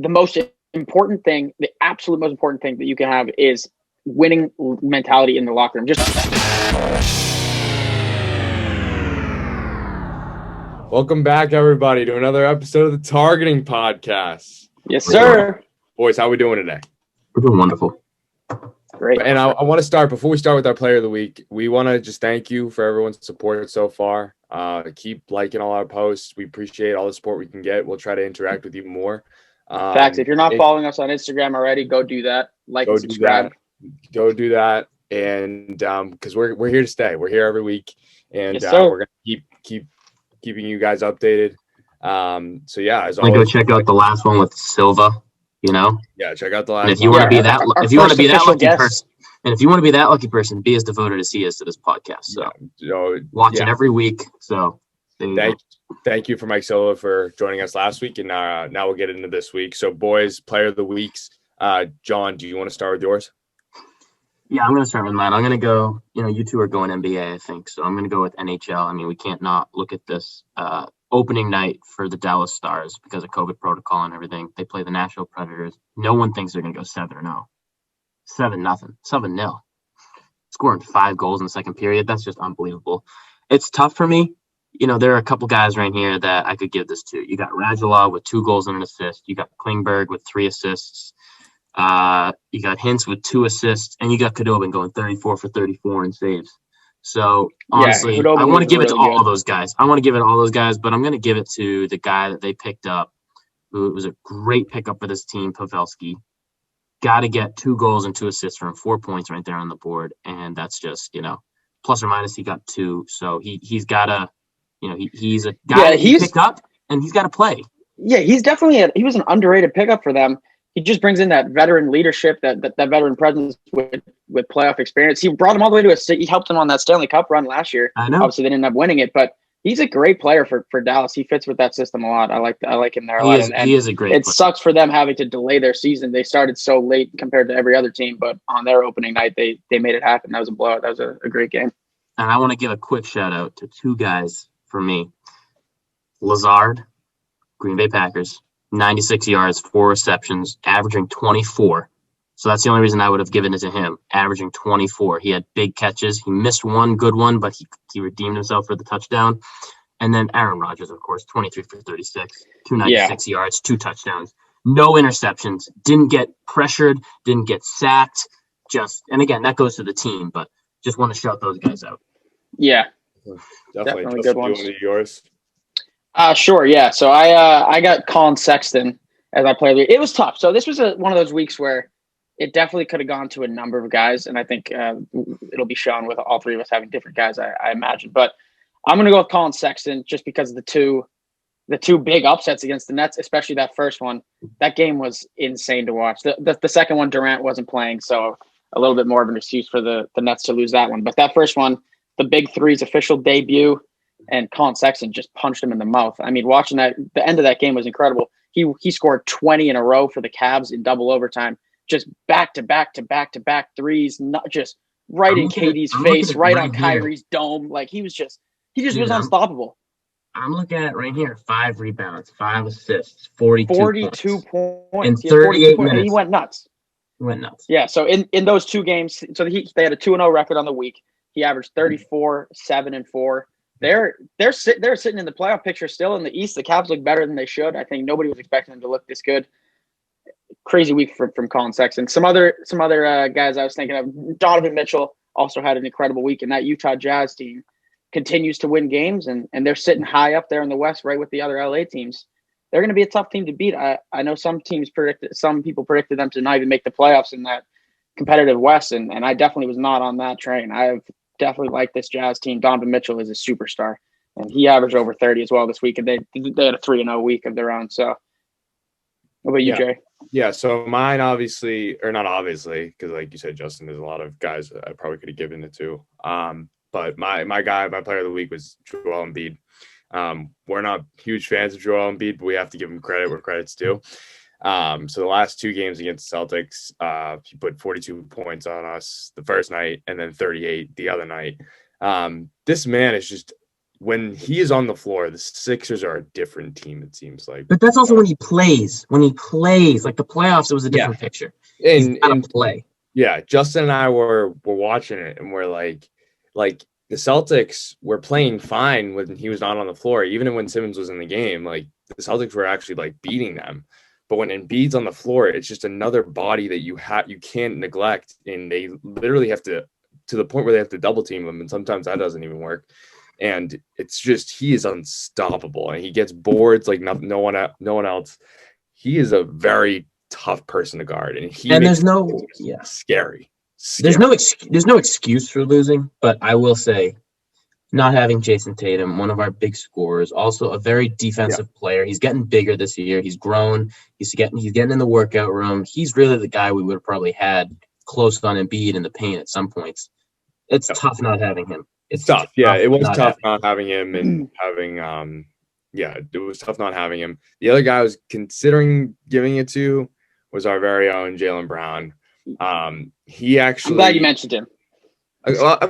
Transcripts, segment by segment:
the most important thing, the absolute most important thing that you can have is winning mentality in the locker room. Welcome back, everybody, to another episode of the Targeting Podcast. Yes, sir. Boys, how are we doing today? We're doing wonderful. Great. And I want to start, before we start with our player of the week, we want to just thank you for everyone's support so far. Keep liking all our posts. We appreciate all the support we can get. We'll try to interact with you more. Facts. If you're not following us on Instagram already, go do that. Like and subscribe. Go do that. And because we're here to stay. We're here every week. And yes, we're going to keep keeping you guys updated. So yeah, as always, go check out the last one with Silva. Yeah, check out the last. And if you want to be that, lucky person, be as devoted as he is to this podcast. So watch it every week. So thank you for Mike Silva for joining us last week, and now we'll get into this week. So boys, player of the weeks. John, do you want to start with yours? Yeah, I'm going to start with mine. I'm going to go. You two are going NBA, I think. So I'm going to go with NHL. I mean, we can't not look at this. Opening night for the Dallas Stars because of COVID protocol and everything. They play the Nashville Predators. No one thinks they're going to go 7-0. 7-0. 7-0. Scoring 5 goals in the second period. That's just unbelievable. It's tough for me. There are a couple guys right here that I could give this to. You got Radulov with 2 goals and an assist. You got Klingberg with 3 assists. You got Hintz with 2 assists. And you got Khudobin going 34 for 34 in saves. So, honestly, I want to give it to all those guys. But I'm going to give it to the guy that they picked up, who was a great pickup for this team, Pavelski. Got to get 2 goals and 2 assists from 4 points right there on the board. And that's just, plus or minus, he got 2. So he's got to, he's a guy he picked up, and he's got to play. Yeah, he's definitely he was an underrated pickup for them. He just brings in that veteran leadership, that veteran presence with playoff experience. He brought him all the way to he helped them on that Stanley Cup run last year. I know. Obviously, they didn't end up winning it, but he's a great player for Dallas. He fits with that system a lot. I like him there a lot. He is a great player. It sucks for them having to delay their season. They started so late compared to every other team, but on their opening night, they made it happen. That was a blowout. That was a great game. And I want to give a quick shout out to 2 guys for me. Lazard, Green Bay Packers. 96 yards, 4 receptions, averaging 24. So that's the only reason I would have given it to him, averaging 24. He had big catches. He missed one good one, but he redeemed himself for the touchdown. And then Aaron Rodgers, of course, 23 for 36, 296 yards, 2 touchdowns, no interceptions, didn't get pressured, didn't get sacked. And again, that goes to the team, but just want to shout those guys out. Yeah. Definitely good ones. Yours. Sure, yeah. So I got Colin Sexton as my player. It was tough. So this was one of those weeks where it definitely could have gone to a number of guys, and I think it'll be shown with all 3 of us having different guys, I imagine. But I'm going to go with Colin Sexton just because of the two big upsets against the Nets, especially that first one. That game was insane to watch. The second one, Durant wasn't playing, so a little bit more of an excuse for the Nets to lose that one. But that first one, the Big Three's official debut, and Colin Sexton just punched him in the mouth. I mean, watching the end of that game was incredible. He scored 20 in a row for the Cavs in double overtime, just back to back threes, not just right in KD's face, right on Kyrie's dome. Like he just was unstoppable. I'm looking at it right here: 5 rebounds, 5 assists, 42 points, in 38 minutes. And he went nuts. Yeah. So in those 2 games, so they had a 2-0 record on the week. He averaged 34, 7 and 4. They're sitting in the playoff picture still in the East. The Cavs look better than they should. I think nobody was expecting them to look this good. Crazy week from Colin Sexton. Some other guys I was thinking of. Donovan Mitchell also had an incredible week, and that Utah Jazz team continues to win games, and they're sitting high up there in the West, right with the other LA teams. They're going to be a tough team to beat. I know some people predicted them to not even make the playoffs in that competitive West, and I definitely was not on that train. I have definitely like this Jazz team. Donovan Mitchell is a superstar, and he averaged over 30 as well this week, and they had a 3-0 week of their own. So what about you, Jay? Yeah, so mine obviously, or not obviously, because like you said, Justin, there's a lot of guys that I probably could have given it to. But my player of the week was Joel Embiid. We're not huge fans of Joel Embiid, but we have to give him credit where credit's due. So the last 2 games against the Celtics, he put 42 points on us the first night and then 38 the other night. This man is just when he is on the floor, the Sixers are a different team, it seems like. But that's also when he plays. When he plays, like the playoffs, it was a different picture. He's got to play. Yeah, Justin and I were watching it, and we're like the Celtics were playing fine when he was not on the floor, even when Simmons was in the game. Like the Celtics were actually like beating them. But when Embiid's on the floor, it's just another body that you can't neglect, and they literally have to the point where they have to double team him, and sometimes that doesn't even work. And it's just he is unstoppable, and he gets boards like no one else. He is a very tough person to guard, and there's scary. There's no excuse for losing, but I will say, not having Jason Tatum, one of our big scorers, also a very defensive player. He's getting bigger this year. He's grown. He's getting in the workout room. He's really the guy we would have probably had close on Embiid in the paint at some points. It's tough not having him. It's tough. Yeah, it was tough not having him, and having it was tough not having him. The other guy I was considering giving it to was our very own Jaylen Brown. He actually. I'm glad you mentioned him.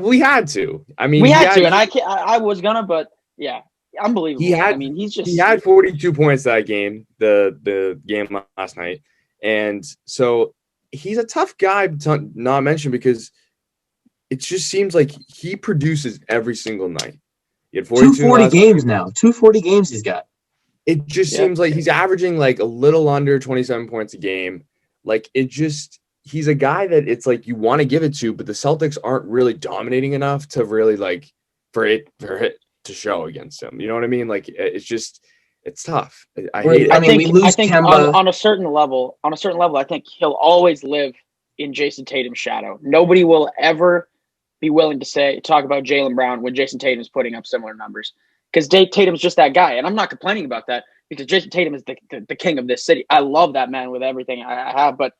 We had to. I mean, we had to, and I was gonna, but yeah, unbelievable. He had 42 points that game, the game last night, and so he's a tough guy to not mention because it just seems like he produces every single night. He had 240 games now. 240 games he's got. It just seems like he's averaging like a little under 27 points a game. Like he's a guy that it's like you want to give it to, but the Celtics aren't really dominating enough to really like for it to show against him. You know what I mean? Like it's tough. I hate it. I think on a certain level, I think he'll always live in Jason Tatum's shadow. Nobody will ever be willing to talk about Jaylen Brown when Jason Tatum's putting up similar numbers, because Tatum's just that guy, and I'm not complaining about that because Jason Tatum is the king of this city. I love that man with everything I have, but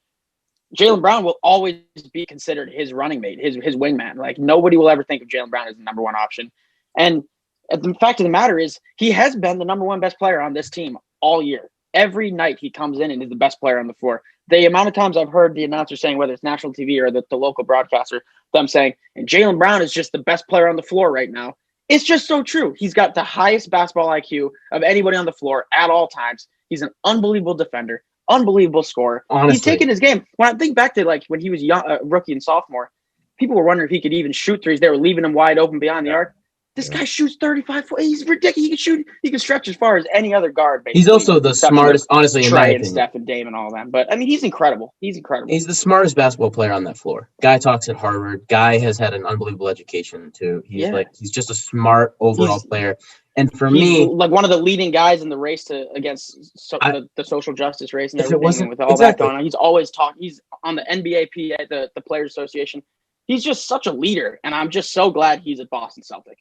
Jaylen Brown will always be considered his running mate, his wingman. Like nobody will ever think of Jaylen Brown as the number one option, and the fact of the matter is he has been the number one best player on this team all year. Every night he comes in and is the best player on the floor. The amount of times I've heard the announcer saying, whether it's national TV or the local broadcaster, them saying, and Jaylen Brown is just the best player on the floor right now. It's just so true. He's got the highest basketball IQ of anybody on the floor at all times. He's an unbelievable defender, unbelievable scorer. Honestly. He's taken his game. When I think back to like when he was young, rookie and sophomore, people were wondering if he could even shoot threes. They were leaving him wide open beyond the arc. This guy shoots 35 foot. He's ridiculous. He can stretch as far as any other guard. Basically. He's also the smartest, honestly, in my opinion. Steph and Dame and all them. But I mean, he's incredible. He's the smartest basketball player on that floor. Guy talks at Harvard. Guy has had an unbelievable education too. He's just a smart overall player. And for me, like one of the leading guys in the race against the social justice race and everything. With all that going on, he's always talking. He's on the NBA PA, the Players Association. He's just such a leader, and I'm just so glad he's at Boston Celtic.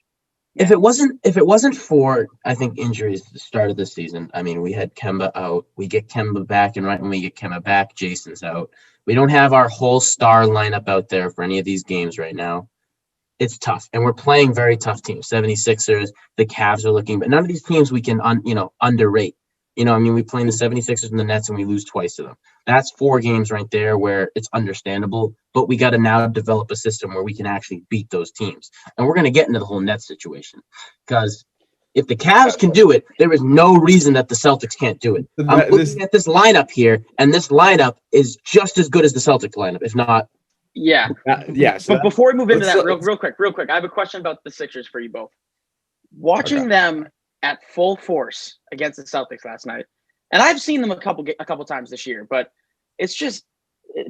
Yeah. If it wasn't for, I think, injuries at the start of the season, I mean, we had Kemba out. We get Kemba back, and right when we get Kemba back, Jason's out. We don't have our whole star lineup out there for any of these games right now. It's tough, and we're playing very tough teams. 76ers, the Cavs are looking, but none of these teams we can underrate. We play in the 76ers and the Nets, and we lose twice to them. That's 4 games right there where it's understandable, but we got to now develop a system where we can actually beat those teams. And we're going to get into the whole Nets situation, because if the Cavs can do it, there is no reason that the Celtics can't do it. I'm looking at this lineup here, and this lineup is just as good as the Celtics lineup, if not. Yeah. But before we move into that, real quick, I have a question about the Sixers for you both. Watching them at full force against the Celtics last night, and I've seen them a couple times this year, but it's just,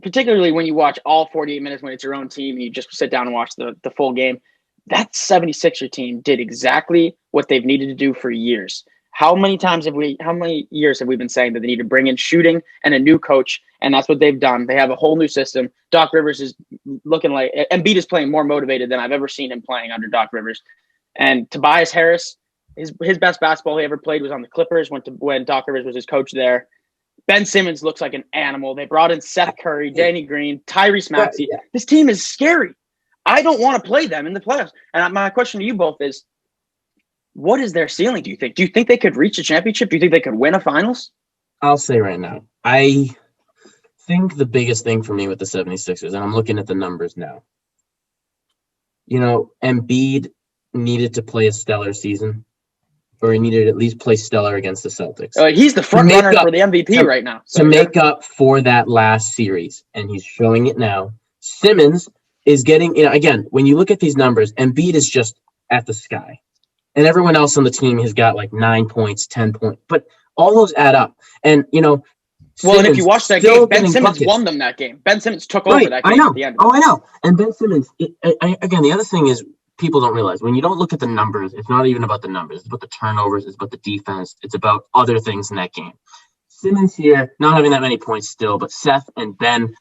particularly when you watch all 48 minutes when it's your own team and you just sit down and watch the full game, that 76er team did exactly what they've needed to do for years. How many years have we been saying that they need to bring in shooting and a new coach, and that's what they've done. They have a whole new system. Doc Rivers is looking like – Embiid is playing more motivated than I've ever seen him playing under Doc Rivers. And Tobias Harris, his best basketball he ever played was on the Clippers when Doc Rivers was his coach there. Ben Simmons looks like an animal. They brought in Seth Curry, Danny Green, Tyrese Maxey. This team is scary. I don't want to play them in the playoffs. And my question to you both is, what is their ceiling, do you think? Do you think they could reach a championship? Do you think they could win a finals? I'll say right now, I think the biggest thing for me with the 76ers, and I'm looking at the numbers now, Embiid, needed to play a stellar season, or he needed to at least play stellar against the Celtics. He's the front runner for the MVP right now. So make up for that last series, and he's showing it now. Simmons is getting, again, when you look at these numbers, Embiid is just at the sky. And everyone else on the team has got like 9 points, 10 points. But all those add up. And, well, and if you watch that game, Ben Simmons won them that game. Ben Simmons took over that game at the end. I know. And Ben Simmons, again, the other thing is people don't realize when you don't look at the numbers, it's not even about the numbers. It's about the turnovers. It's about the defense. It's about other things in that game. Simmons here, not having that many points still, but Seth and Ben,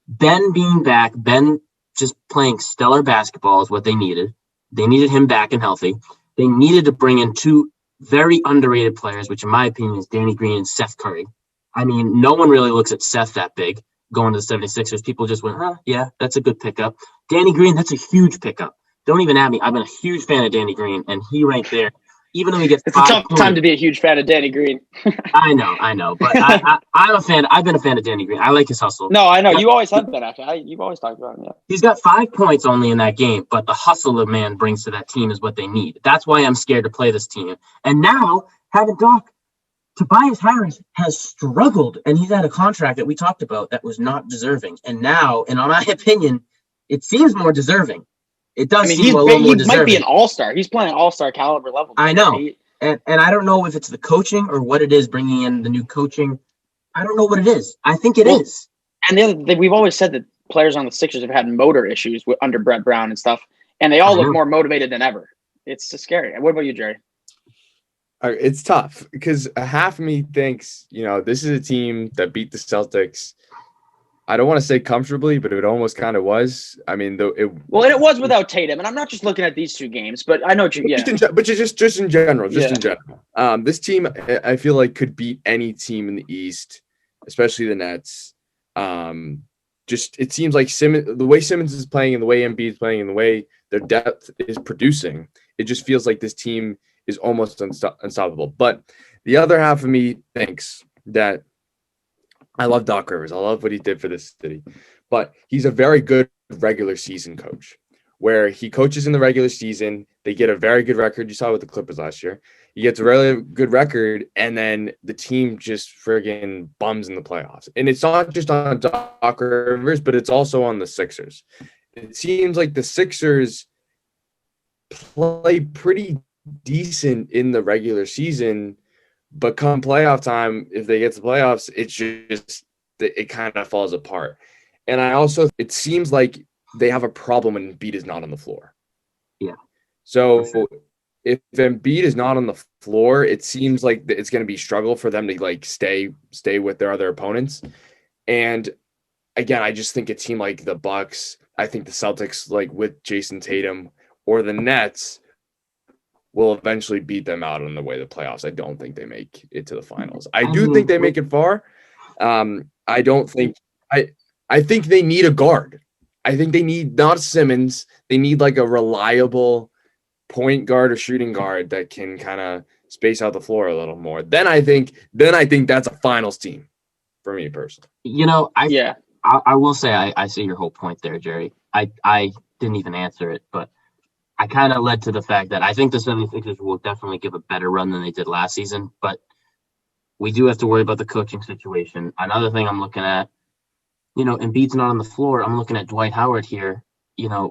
Ben being back, Ben just playing stellar basketball is what they needed. They needed him back and healthy. They needed to bring in two very underrated players, which in my opinion is Danny Green and Seth Curry. I mean, no one really looks at Seth that big going to the 76ers. People just went, yeah, that's a good pickup. Danny Green, that's a huge pickup. Don't even at me. I've been a huge fan of Danny Green, and he right there, even though he gets it's a tough time to be a huge fan of Danny Green. I know, but I'm a fan. I've been a fan of Danny Green. I like his hustle. No, I know. You always have been, actually. You've always talked about him, yeah. He's got 5 points only in that game, but the hustle the man brings to that team is what they need. That's why I'm scared to play this team. And now, having Doc, Tobias Harris has struggled, and he's had a contract that we talked about that was not deserving. And now, in my opinion, it seems more deserving. It does seem a little more deserving. He might be an all-star. He's playing all-star caliber level. I know. And I don't know if it's the coaching or what it is bringing in the new coaching. I don't know what it is. I think it is. And the other thing, we've always said that players on the Sixers have had motor issues under Brett Brown and stuff, and they all look more motivated than ever. It's just scary. What about you, Jerry? It's tough because half of me thinks, this is a team that beat the Celtics. I don't want to say comfortably, but it almost kind of was. I mean, it was without Tatum, and I'm not just looking at these 2 games, but I know what you. Yeah, just in general, in general. This team, I feel like, could beat any team in the East, especially the Nets. It seems like the way Simmons is playing, and the way Embiid is playing, and the way their depth is producing, it just feels like this team is almost unstoppable. But the other half of me thinks that. I love Doc Rivers. I love what he did for this city. But he's a very good regular season coach where he coaches in the regular season. They get a very good record. You saw it with the Clippers last year. He gets a really good record, and then the team just friggin' bums in the playoffs. And it's not just on Doc Rivers, but it's also on the Sixers. It seems like the Sixers play pretty decent in the regular season, but come playoff time, if they get to playoffs, it kind of falls apart. And it seems like they have a problem when Embiid is not on the floor. Yeah. So if Embiid is not on the floor, it seems like it's going to be a struggle for them to stay with their other opponents. And again, I just think a team like the Bucks, I think the Celtics, with Jason Tatum, or the Nets, will eventually beat them out on the way to the playoffs. I don't think they make it to the finals. I do think they make it far. I think they need a guard. I think they need not Simmons. They need a reliable point guard or shooting guard that can kind of space out the floor a little more. Then I think that's a finals team for me personally. I will say I see your whole point there, Jerry. I didn't even answer it, but I kind of led to the fact that I think the 76ers will definitely give a better run than they did last season, but we do have to worry about the coaching situation. Another thing I'm looking at, Embiid's not on the floor. I'm looking at Dwight Howard here. I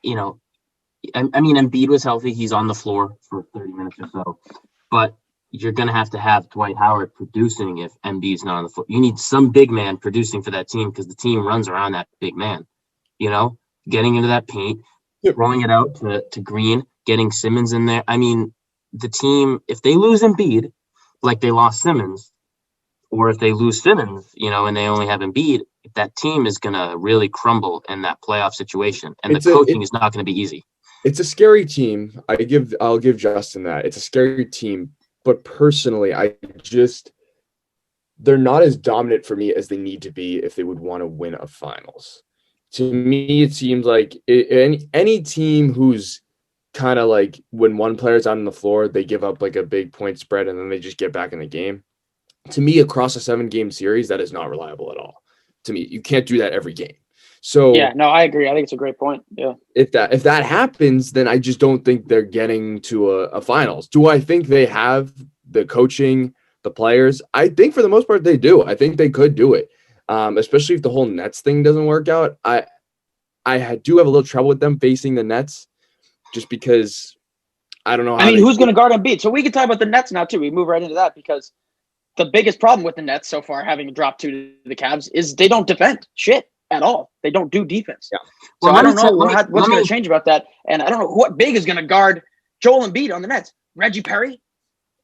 mean, Embiid was healthy. He's on the floor for 30 minutes or so, but you're going to have Dwight Howard producing if Embiid's not on the floor. You need some big man producing for that team because the team runs around that big man, getting into that paint. Throwing it out to Green, getting Simmons in there. I mean, the team, if they lose Embiid, like they lost Simmons, or if they lose Simmons, and they only have Embiid, that team is going to really crumble in that playoff situation. And the coaching is not going to be easy. It's a scary team. I'll give Justin that. It's a scary team. But personally, they're not as dominant for me as they need to be if they would want to win a finals. To me, it seems like any team who's kind of when one player's out on the floor, they give up a big point spread and then they just get back in the game. To me, across a 7-game series, that is not reliable at all. To me, you can't do that every game. So Yeah, no, I agree. I think it's a great point. Yeah. if that happens, then I just don't think they're getting to a finals. Do I think they have the coaching, the players? I think for the most part they do. I think they could do it, especially if the whole Nets thing doesn't work out. I do have a little trouble with them facing the Nets, just because I don't know I how mean, they. who's going to guard Embiid? So we can talk about the Nets now too. We move right into that because the biggest problem with the Nets so far, having dropped to the Cavs, is they don't defend shit at all. They don't do defense. Yeah. So Well, I don't know what's going to change about that, and I don't know what big is going to guard Joel Embiid on the Nets. Reggie Perry.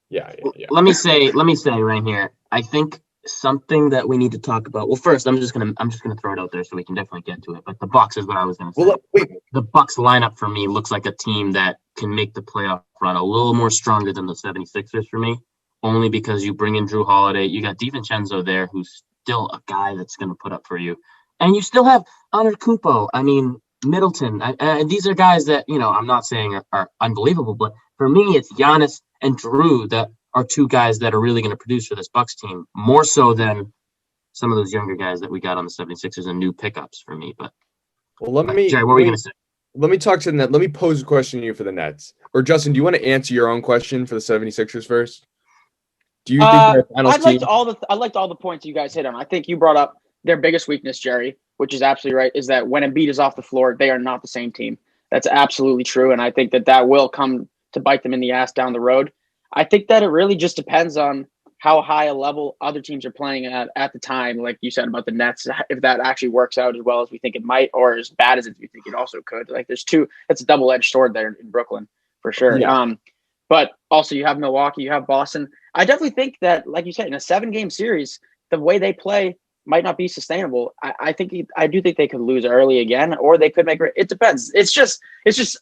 Yeah. Let me say right here. I think something that we need to talk about. Well, first, I'm just gonna throw it out there so we can definitely get to it. But the Bucks is what I was gonna say. Well, wait. The Bucks lineup for me looks like a team that can make the playoff run a little more stronger than the 76ers for me. Only because you bring in Drew Holiday, you got DiVincenzo there, who's still a guy that's gonna put up for you, and you still have Antetokounmpo. I mean, Middleton. These are guys that I'm not saying are unbelievable, but for me, it's Giannis and Drew that are two guys that are really going to produce for this Bucks team, more so than some of those younger guys that we got on the 76ers and new pickups for me. But Jerry, what were you going to say? Let me talk to the Nets. Let me pose a question to you for the Nets. Or Justin, do you want to answer your own question for the 76ers first? Do you think they're a finals team? I liked all the points you guys hit on. I think you brought up their biggest weakness, Jerry, which is absolutely right, is that when Embiid is off the floor, they are not the same team. That's absolutely true, and I think that will come to bite them in the ass down the road. I think that it really just depends on how high a level other teams are playing at the time, like you said about the Nets, if that actually works out as well as we think it might, or as bad as we think it also could. Like it's a double-edged sword there in Brooklyn for sure. Yeah. But also you have Milwaukee, you have Boston. I definitely think that, like you said, in a 7-game series, the way they play might not be sustainable. I do think they could lose early again, or they could make it. It depends. It's just.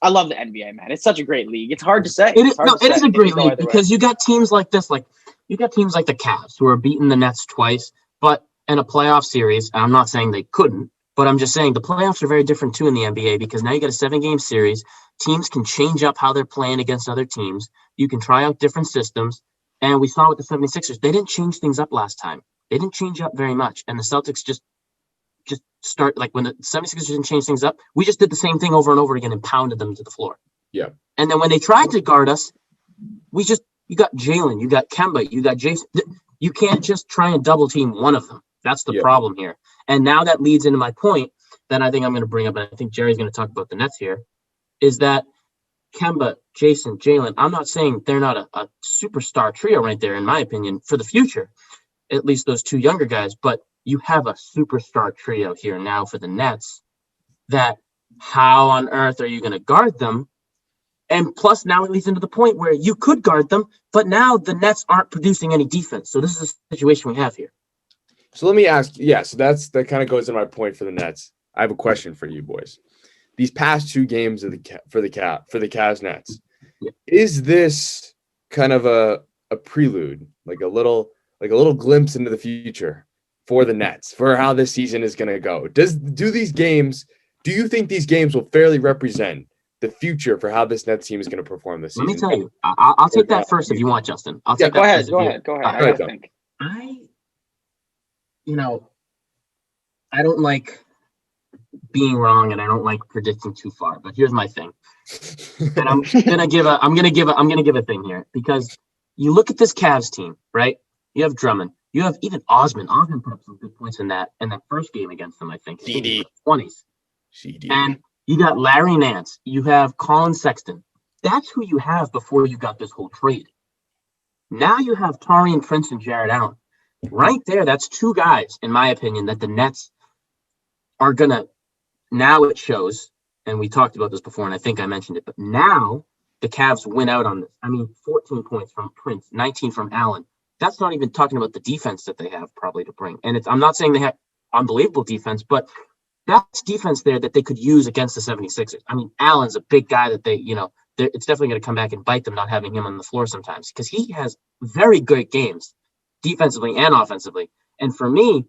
I love the NBA, man. It's such a great league. It's hard to say. It is a great league because you got teams like this, like you got teams like the Cavs who are beating the Nets twice, but in a playoff series. And I'm not saying they couldn't, but I'm just saying the playoffs are very different too in the NBA because now you got a 7-game series. Teams can change up how they're playing against other teams. You can try out different systems, and we saw with the 76ers, they didn't change things up last time. They didn't change up very much, and the Celtics just start, like when the 76ers didn't change things up, we just did the same thing over and over again and pounded them to the floor. Yeah. And then when they tried to guard us, you got Jalen, you got Kemba, you got Jason. You can't just try and double team one of them. That's the problem here. And now that leads into my point that I think I'm going to bring up, and I think Jerry's going to talk about the Nets here, is that Kemba, Jason, Jalen, I'm not saying they're not a superstar trio right there, in my opinion, for the future. At least those two younger guys, but you have a superstar trio here now for the Nets that how on earth are you going to guard them? And plus now it leads into the point where you could guard them, but now the Nets aren't producing any defense. So this is a situation we have here. So let me ask, so that kind of goes to my point for the Nets. I have a question for you boys. These past 2 games for the Cavs Nets, is this kind of a prelude, like a little glimpse into the future for the Nets, for how this season is going to go? Do you think these games will fairly represent the future for how this Nets team is going to perform this season? Let me tell you, I'll take that first if you want, Justin. I'll take that. Go ahead. I think. I don't like being wrong and I don't like predicting too far, but here's my thing. And I'm gonna give a thing here, because you look at this Cavs team, right? You have Drummond. You have even Osman. Osman put up some good points in that first game against them, I think. CD. 20s. CD. And you got Larry Nance. You have Colin Sexton. That's who you have before you got this whole trade. Now you have Taurean Prince and Jared Allen. Right there, that's 2 guys, in my opinion, that the Nets are going to, now it shows, and we talked about this before, and I think I mentioned it, but now the Cavs win out on this. I mean, 14 points from Prince, 19 from Allen. That's not even talking about the defense that they have probably to bring. And I'm not saying they have unbelievable defense, but that's defense there that they could use against the 76ers. I mean, Allen's a big guy that it's definitely going to come back and bite them not having him on the floor sometimes, because he has very good games defensively and offensively. And for me,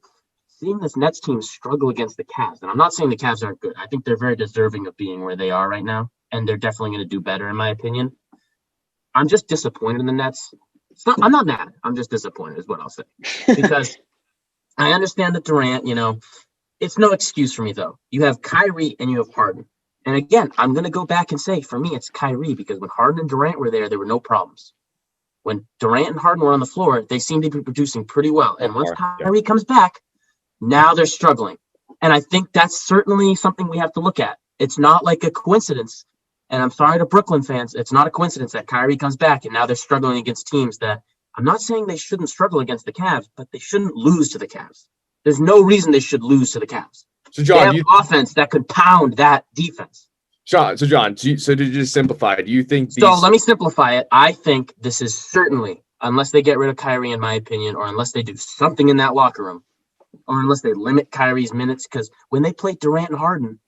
seeing this Nets team struggle against the Cavs, and I'm not saying the Cavs aren't good. I think they're very deserving of being where they are right now, and they're definitely going to do better, in my opinion. I'm just disappointed in the Nets. I'm not mad. I'm just disappointed is what I'll say. Because I understand that Durant, It's no excuse for me, though. You have Kyrie and you have Harden. And again, I'm going to go back and say, for me, it's Kyrie, because when Harden and Durant were there were no problems. When Durant and Harden were on the floor, they seemed to be producing pretty well. And once Kyrie comes back, now they're struggling. And I think that's certainly something we have to look at. It's not like a coincidence. And I'm sorry to Brooklyn fans. It's not a coincidence that Kyrie comes back and now they're struggling against teams that I'm not saying they shouldn't struggle against the Cavs, but they shouldn't lose to the Cavs. There's no reason they should lose to the Cavs. So John, they have offense that could pound that defense. John, so to just simplify, do you think So let me simplify it. I think this is certainly, unless they get rid of Kyrie, in my opinion, or unless they do something in that locker room, or unless they limit Kyrie's minutes, because when they played Durant and Harden,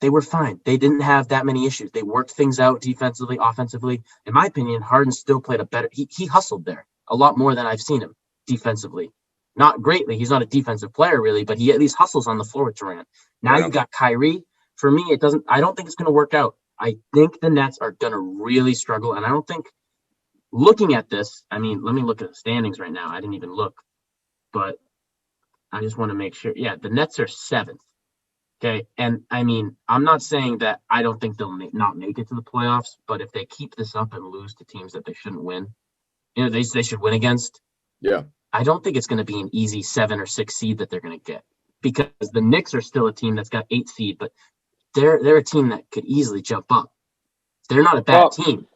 they were fine. They didn't have that many issues. They worked things out defensively, offensively. In my opinion, Harden still played a better. He hustled there a lot more than I've seen him defensively. Not greatly. He's not a defensive player really, but he at least hustles on the floor with Durant. Now you got Kyrie. For me, I don't think it's going to work out. I think the Nets are going to really struggle. And I don't think, looking at this, I mean, let me look at the standings right now. I didn't even look, but I just want to make sure. Yeah, the Nets are 7th. Okay. And I mean, I'm not saying that I don't think they'll not make it to the playoffs, but if they keep this up and lose to teams that they shouldn't win, they should win against. Yeah. I don't think it's going to be an easy 7 or 6 seed that they're going to get, because the Knicks are still a team that's got 8 seed, but they're a team that could easily jump up. They're not a bad team.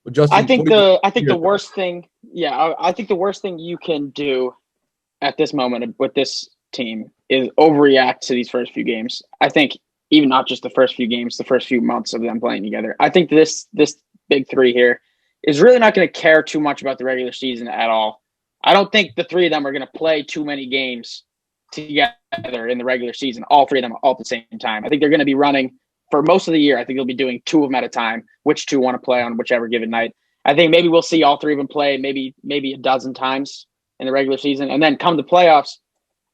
Well, Justin, I think the worst thing you can do at this moment with this team is overreact to these first few games. I think even not just the first few games, the first few months of them playing together. I think this big three here is really not going to care too much about the regular season at all. I don't think the three of them are going to play too many games together in the regular season, all three of them all at the same time. I think they're going to be running for most of the year. I think they'll be doing 2 of them at a time, which 2 want to play on whichever given night. I think maybe we'll see all 3 of them play maybe a dozen times in the regular season. And then come the playoffs,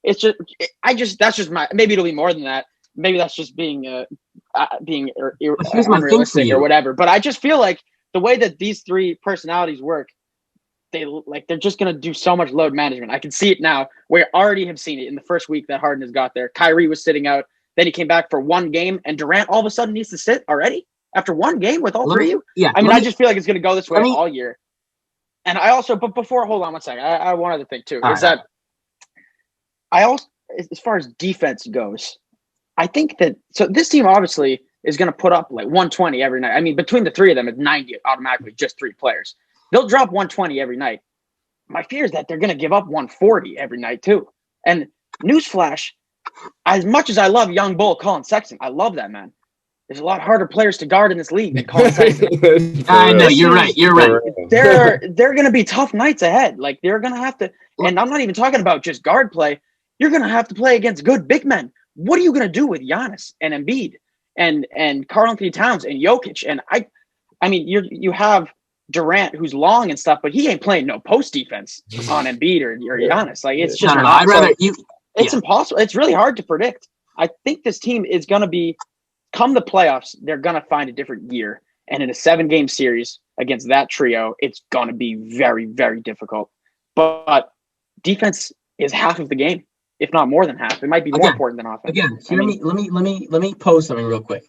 that's just my, maybe it'll be more than that. Maybe that's just being unrealistic or whatever. But I just feel like the way that these 3 personalities work, they're just going to do so much load management. I can see it now. We already have seen it in the first week that Harden has got there. Kyrie was sitting out. Then he came back for 1 game, and Durant all of a sudden needs to sit already after 1 game with all 3 of you. Yeah, I just feel like it's going to go this way all year. And I also, but before, hold on one second. I have one other thing too. That I also, as far as defense goes, I think that this team obviously is going to put up like 120 every night. I mean, between the 3 of them, it's 90 automatically, just 3 players. They'll drop 120 every night. My fear is that they're going to give up 140 every night too. And newsflash, as much as I love young bull Colin Sexton, I love that man. There's a lot harder players to guard in this league than Colin Sexton. I know, you're right. They're going to be tough nights ahead. Like they're going to have to, and I'm not even talking about just guard play. You're going to have to play against good big men. What are you going to do with Giannis and Embiid and Karl-Anthony Towns and Jokic? And I mean, you have Durant who's long and stuff, but he ain't playing no post defense on Embiid or Giannis. Like it's just it's impossible. It's really hard to predict. I think this team is going to be, come the playoffs, they're going to find a different gear. And in a 7-game series against that trio, it's going to be very, very difficult. But defense is half of the game, if not more than half. It might be more important than offense. Again, let me pose something real quick,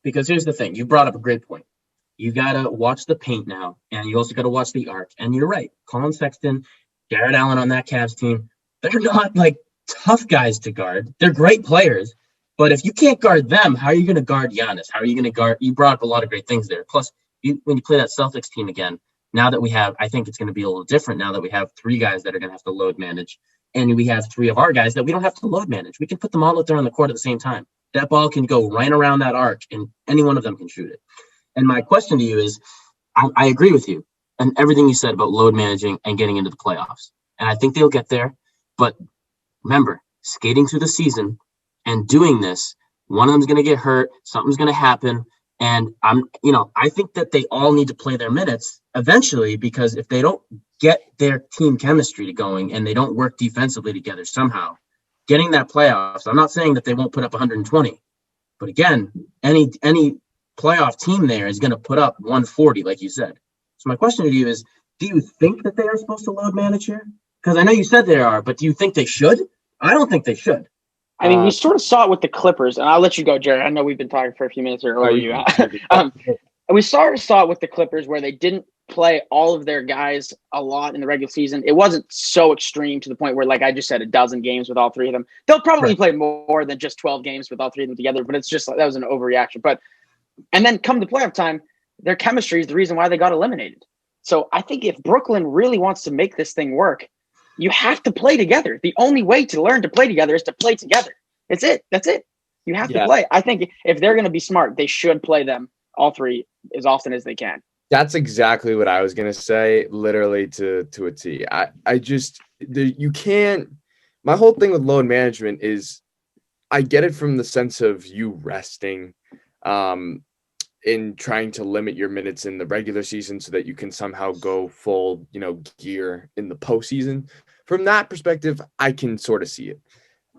because here's the thing. You brought up a great point. You got to watch the paint now, and you also got to watch the arc. And you're right. Colin Sexton, Jared Allen on that Cavs team, they're not like tough guys to guard. They're great players. But if you can't guard them, how are you going to guard Giannis? How are you going to guard? You brought up a lot of great things there. Plus, when you play that Celtics team again, now that we have, I think it's going to be a little different now that we have 3 guys that are going to have to load manage. And we have 3 of our guys that we don't have to load manage. We can put them all out there on the court at the same time. That ball can go right around that arc, and any one of them can shoot it. And my question to you is, I agree with you and everything you said about load managing and getting into the playoffs. And I think they'll get there. But remember, skating through the season and doing this, one of them's going to get hurt. Something's going to happen. And I think that they all need to play their minutes eventually, because if they don't get their team chemistry going and they don't work defensively together somehow, getting that playoffs, I'm not saying that they won't put up 120, but again, any playoff team there is going to put up 140, like you said. So my question to you is, do you think that they are supposed to load manage here? Because I know you said they are, but do you think they should? I don't think they should. I mean, we sort of saw it with the Clippers, and I'll let you go, Jerry. I know we've been talking for a few minutes here over you. We saw it with the Clippers where they didn't play all of their guys a lot in the regular season. It wasn't so extreme to the point where, like I just said, a dozen games with all three of them. They'll probably play more than just 12 games with all three of them together, but it's just like that was an overreaction. And then come to playoff time, their chemistry is the reason why they got eliminated. So I think if Brooklyn really wants to make this thing work, you have to play together. The only way to learn to play together is to play together. That's it. You have to play. I think if they're going to be smart, they should play them all three as often as they can. That's exactly what I was going to say, literally to a T. You can't, my whole thing with load management is I get it from the sense of you resting, in trying to limit your minutes in the regular season so that you can somehow go full, gear in the postseason. From that perspective, I can sort of see it.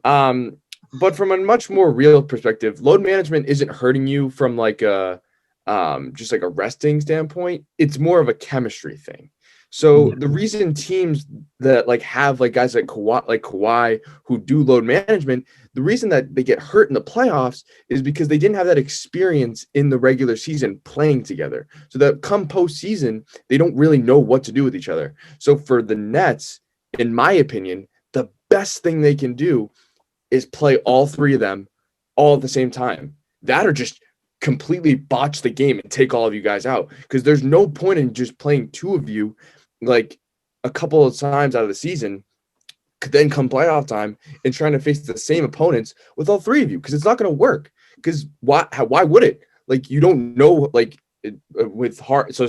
But from a much more real perspective, load management isn't hurting you from like just like a resting standpoint. It's more of a chemistry thing. So the reason teams that like have like guys like Kawhi who do load management, the reason that they get hurt in the playoffs is because they didn't have that experience in the regular season playing together. So that come postseason, they don't really know what to do with each other. So for the Nets, in my opinion, the best thing they can do is play all three of them all at the same time. That or just completely botch the game and take all of you guys out, because there's no point in just playing two of you like a couple of times out of the season, then come playoff time and trying to face the same opponents with all three of you, because it's not going to work. Because why would it? Like, you don't know, like with Harden. So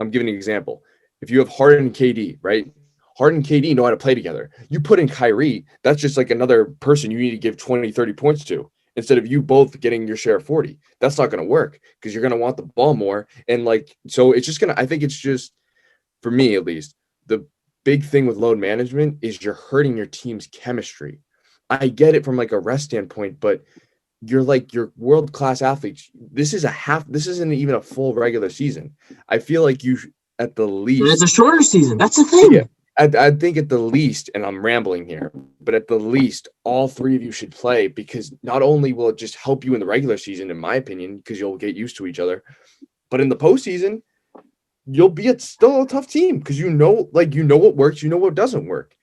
I'm giving an example. If you have Harden and KD, right? Harden and KD know how to play together. You put in Kyrie, that's just like another person you need to give 20, 30 points to, instead of you both getting your share of 40. That's not going to work, because you're going to want the ball more. And like, so it's just I think it's just, for me at least, the big thing with load management is you're hurting your team's chemistry. I get it from like a rest standpoint, but you're world-class athletes. This isn't even a full regular season. I feel like you, at the least, it's a shorter season. That's the thing. Yeah. I think at the least, and I'm rambling here, but at the least, all three of you should play, because not only will it just help you in the regular season, in my opinion, because you'll get used to each other, but in the postseason, you'll be still a tough team, because you know what works, you know what doesn't work.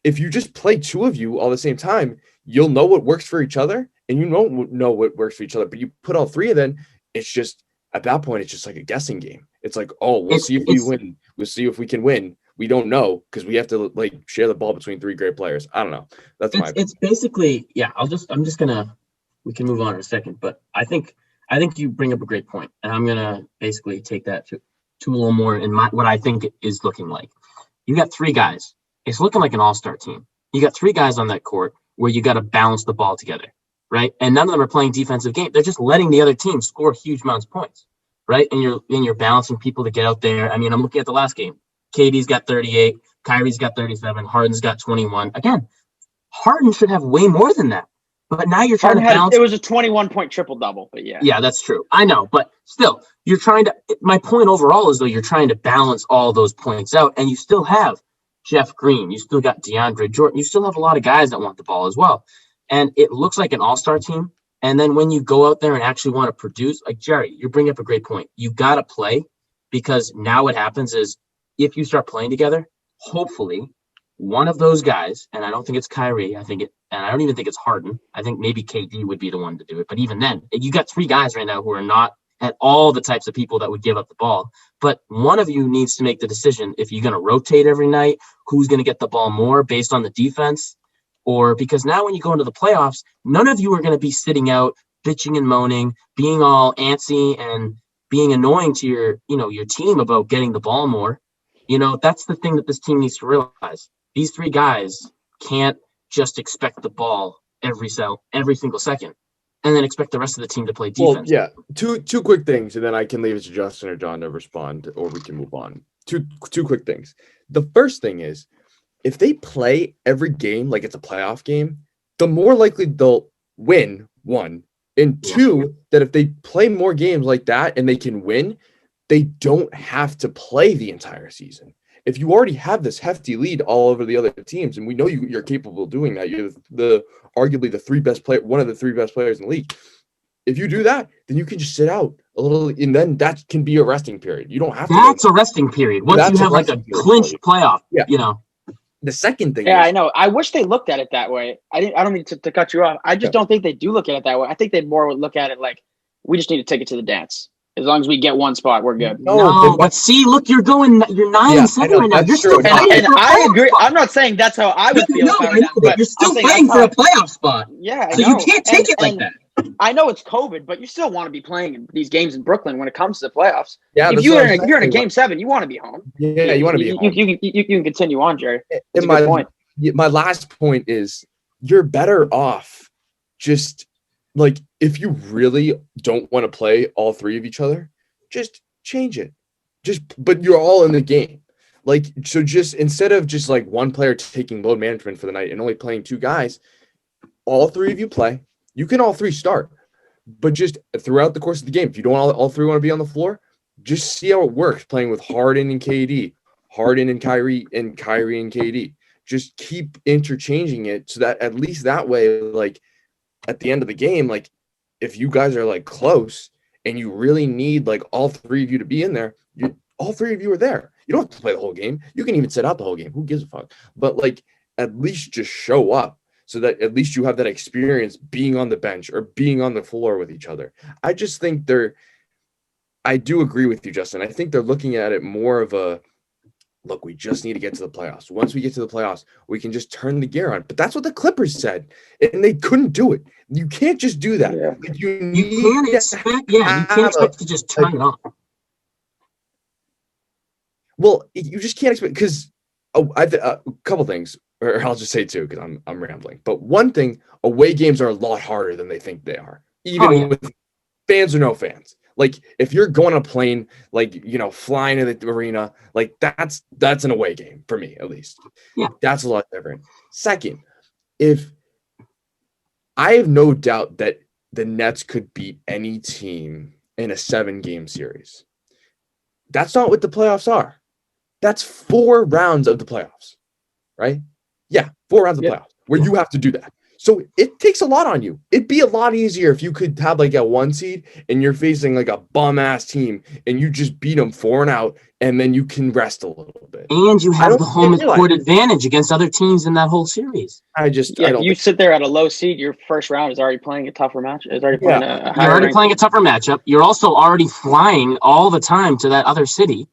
If you just play two of you all the same time, you'll know what works for each other, and you won't know what works for each other. But you put all three of them, it's just, at that point, it's just like a guessing game. It's like, oh, we'll see if we win. We'll see if we can win. We don't know, because we have to like share the ball between three great players. I don't know. It's basically, yeah. We can move on in a second, but I think you bring up a great point, and I'm gonna basically take that to a little more in what I think it is looking like. You got three guys. It's looking like an all-star team. You got three guys on that court where you got to balance the ball together, right? And none of them are playing defensive game. They're just letting the other team score huge amounts of points, right? And you're balancing people to get out there. I mean, I'm looking at the last game. KD's got 38, Kyrie's got 37, Harden's got 21. Again, Harden should have way more than that. But now you're trying to balance. It was a 21-point triple-double, but yeah. Yeah, that's true. I know, but still, you're trying to. My point overall is, though, you're trying to balance all those points out, and you still have Jeff Green, you still got DeAndre Jordan, you still have a lot of guys that want the ball as well. And it looks like an all-star team. And then when you go out there and actually want to produce, like Jerry, you bring up a great point. You got to play, because now what happens is, if you start playing together, hopefully one of those guys, and I don't think it's Kyrie, and I don't even think it's Harden. I think maybe KD would be the one to do it. But even then, you got three guys right now who are not at all the types of people that would give up the ball. But one of you needs to make the decision if you're going to rotate every night, who's going to get the ball more based on the defense, or because now when you go into the playoffs, none of you are going to be sitting out, bitching and moaning, being all antsy and being annoying to your team about getting the ball more. That's the thing that this team needs to realize. These three guys can't just expect the ball every single second and then expect the rest of the team to play defense. Well, yeah. Two quick things, and then I can leave it to Justin or John to respond, or we can move on. Two quick things. The first thing is, if they play every game like it's a playoff game, the more likely they'll win, one. And two, that if they play more games like that and they can win, they don't have to play the entire season. if you already have this hefty lead all over the other teams, and we know you're capable of doing that, you're the arguably the one of the three best players in the league. If you do that, then you can just sit out a little, and then that can be a resting period. You don't have to. That's a resting period. Once you have like a clinched playoff, yeah. The second thing. Yeah, I know. I wish they looked at it that way. I don't mean to cut you off. I just don't think they do look at it that way. I think they more would look at it like, we just need a ticket to the dance. As long as we get one spot, we're good. No, but see, look, you're 9-7 right now. You're still fighting for a I agree. I'm not saying that's how I would feel. But you're still fighting for a playoff spot. Yeah, so you can't take it like that. I know it's COVID, but you still want to be playing in these games in Brooklyn when it comes to the playoffs. Yeah, if you're in a game 7, you want to be home. Yeah, you want to be home. You can continue on, Jerry. That's a good point. My last point is you're better off just like if you really don't want to play all three of each other, just change it. But you're all in the game. Like, so just instead of just like one player taking load management for the night and only playing 2 guys, all 3 of you play. You can all 3 start, but just throughout the course of the game, if you don't all 3 want to be on the floor, just see how it works playing with Harden and KD, Harden and Kyrie and KD. Just keep interchanging it so that at least that way, like at the end of the game, like if you guys are like close and you really need like all 3 of you to be in there, all 3 of you are there. You don't have to play the whole game. You can even sit out the whole game. Who gives a fuck? But like at least just show up. So that at least you have that experience being on the bench or being on the floor with each other. I just think I do agree with you, Justin. I think they're looking at it more of a, look, we just need to get to the playoffs. Once we get to the playoffs, we can just turn the gear on. But that's what the Clippers said, and they couldn't do it. You can't just do that. Yeah. You can't expect to just turn it on. Well, you just can't expect because a couple things. Or I'll just say 2 because I'm rambling. But one thing, away games are a lot harder than they think they are, even with fans or no fans. Like if you're going on a plane, like flying to the arena, like that's an away game for me at least. Yeah, that's a lot different. Second, if I have no doubt that the Nets could beat any team in a 7-game series. That's not what the playoffs are. That's 4 rounds of the playoffs, right? Yeah, 4 rounds of playoffs where you have to do that. So it takes a lot on you. It'd be a lot easier if you could have like a 1 seed and you're facing like a bum ass team and you just beat them 4 and out and then you can rest a little bit. And you have the home court advantage against other teams in that whole series. You sit there at a low seed, your first round is already playing a tougher match. It's already playing a higher You're already playing a tougher matchup. You're also already flying all the time to that other city.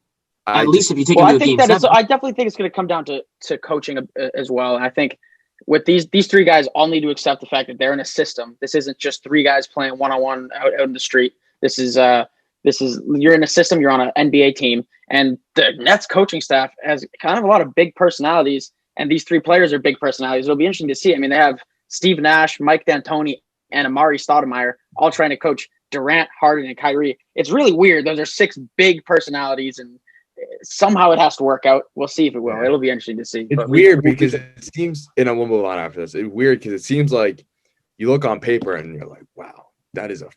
At least if you take into game 7. I definitely think it's going to come down to coaching as well. And I think with these 3 guys all need to accept the fact that they're in a system. This isn't just 3 guys playing one-on-one out in the street. This is you're in a system. You're on an NBA team, and the Nets coaching staff has kind of a lot of big personalities, and these 3 players are big personalities. It'll be interesting to see. I mean, they have Steve Nash, Mike D'Antoni, and Amari Stoudemire all trying to coach Durant, Harden, and Kyrie. It's really weird. Those are 6 big personalities, and somehow it has to work out. We'll see if it will. It'll be interesting to see. It's weird because it seems, and we'll move on after this. It's weird because it seems like you look on paper and you're like, wow, that is a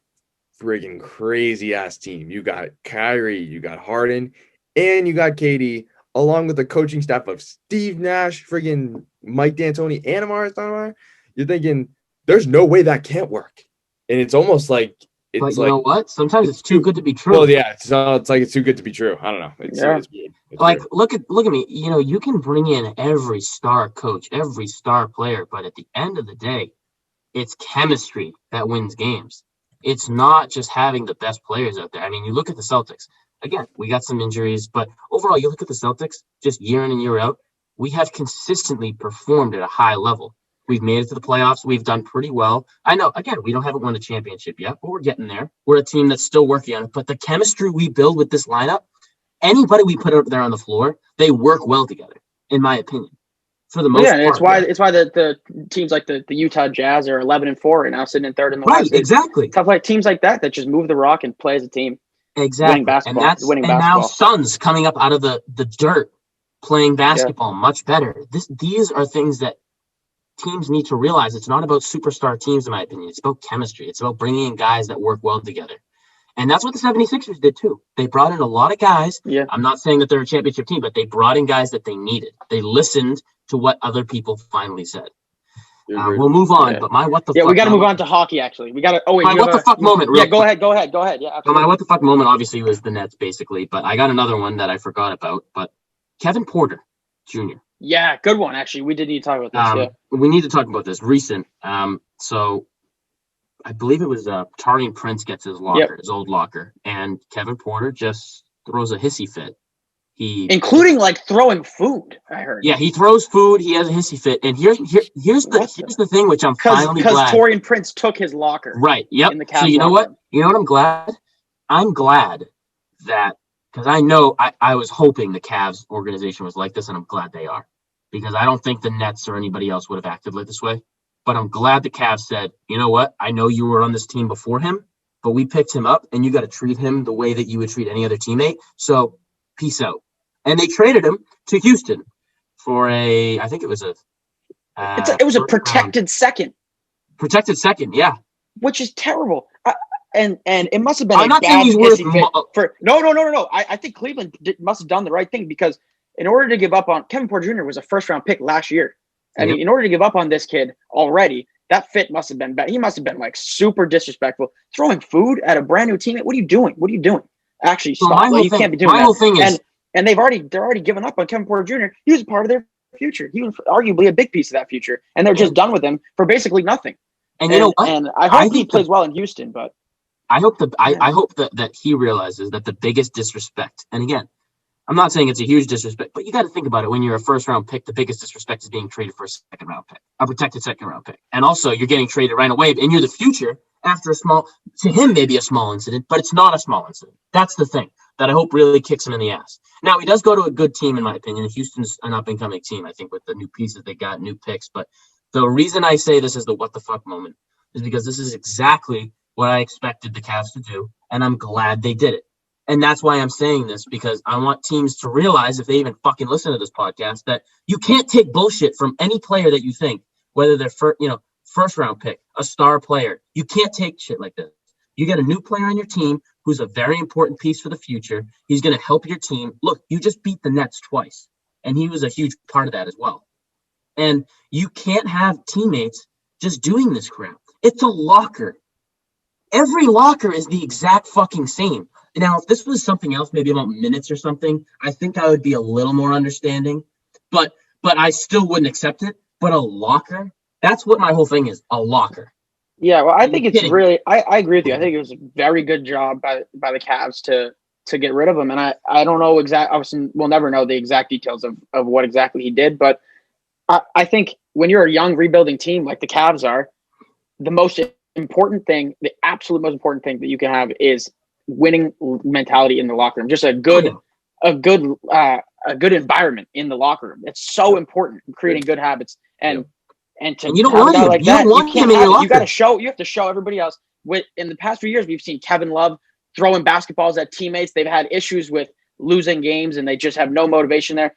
friggin' crazy ass team. You got Kyrie, you got Harden, and you got KD, along with the coaching staff of Steve Nash, friggin' Mike D'Antoni, and Amari Stoudemire. You're thinking, there's no way that can't work. And it's almost like, but you know what? Sometimes it's too good to be true. Well, yeah, it's like it's too good to be true. I don't know. It's weird. It's like weird. Look at me. You can bring in every star coach, every star player, but at the end of the day, it's chemistry that wins games. It's not just having the best players out there. I mean, you look at the Celtics. Again, we got some injuries, but overall, you look at the Celtics just year in and year out. We have consistently performed at a high level. We've made it to the playoffs. We've done pretty well. I know, again, we haven't won a championship yet, but we're getting there. We're a team that's still working on it. But the chemistry we build with this lineup, anybody we put out there on the floor, they work well together, in my opinion. For the most part. Yeah, it's why the teams like the Utah Jazz are 11-4 right now, sitting in 3rd in the West. Right, exactly. Tough like teams like that just move the rock and play as a team. Exactly. Winning basketball. And now Suns coming up out of the dirt, playing basketball much better. These are things that teams need to realize. It's not about superstar teams, in my opinion. It's about chemistry. It's about bringing in guys that work well together. And that's what the 76ers did too. They brought in a lot of guys. Yeah. I'm not saying that they're a championship team, but they brought in guys that they needed. They listened to what other people finally said. We'll move on, but my what the fuck. We got to move on to hockey. Actually, we got to. Oh wait, my what the fuck moment. Yeah, go ahead. Yeah, absolutely. So my what the fuck moment obviously was the Nets, basically, but I got another one that I forgot about. But Kevin Porter Jr. Yeah, good one. Actually, we did need to talk about this. We need to talk about this recent. So I believe it was Tarian Prince gets his locker, his old locker, and Kevin Porter just throws a hissy fit. Including like throwing food, I heard. Yeah, he throws food. He has a hissy fit, and here's the thing, which I'm finally glad. Because Taurean Prince took his locker. Right. Yep. In the Cavs so you know locker. what? You know what? I'm glad. I'm glad that because I know I was hoping the Cavs organization was like this, and I'm glad they are, because I don't think the Nets or anybody else would have acted like this way. But I'm glad the Cavs said, you know what? I know you were on this team before him, but we picked him up, and you got to treat him the way that you would treat any other teammate. So peace out. And they traded him to Houston for I think it was a protected second. Protected second, yeah. Which is terrible. And it must have been. I'm not saying he's worth No. I think Cleveland must have done the right thing, because in order to give up on Kevin Porter Jr. was a first-round pick last year. I mean, in order to give up on this kid already, that fit must have been bad. He must have been like super disrespectful, throwing food at a brand new teammate. What are you doing? Actually, stop. You can't be doing that. My whole thing is. And they're already given up on Kevin Porter Jr. He was a part of their future. He was arguably a big piece of that future, and they're just done with him for basically nothing. And you know what? And I hope he plays well in Houston. But I hope that he realizes that the biggest disrespect. And again, I'm not saying it's a huge disrespect, but you got to think about it. When you're a first round pick, the biggest disrespect is being traded for a second round pick, a protected second round pick, and also you're getting traded right away, and you're the future after to him maybe a small incident, but it's not a small incident. That's the thing that I hope really kicks him in the ass. Now, he does go to a good team, in my opinion. Houston's an up-and-coming team, I think, with the new pieces they got, new picks. But the reason I say this is the what the fuck moment is because this is exactly what I expected the Cavs to do, and I'm glad they did it. And that's why I'm saying this, because I want teams to realize, if they even fucking listen to this podcast, that you can't take bullshit from any player that you think, whether they're first-round pick, a star player. You can't take shit like this. You get a new player on your team who's a very important piece for the future. He's going to help your team. Look, you just beat the Nets twice, and he was a huge part of that as well. And you can't have teammates just doing this crap. It's a locker. Every locker is the exact fucking same. Now, if this was something else, maybe about minutes or something, I think I would be a little more understanding. But I still wouldn't accept it. But a locker, that's what my whole thing is, a locker. Yeah, well, I think it's really – I agree with you. I think it was a very good job by the Cavs to get rid of him. And I don't know obviously we'll never know the exact details of what exactly he did. But I think when you're a young rebuilding team like the Cavs are, the most important thing, the absolute most important thing that you can have is winning mentality in the locker room. Just a good environment in the locker room. It's so important, creating good habits. And to you don't want him like that, you can't have it. You have to show everybody else. In the past few years, we've seen Kevin Love throwing basketballs at teammates. They've had issues with losing games, and they just have no motivation there.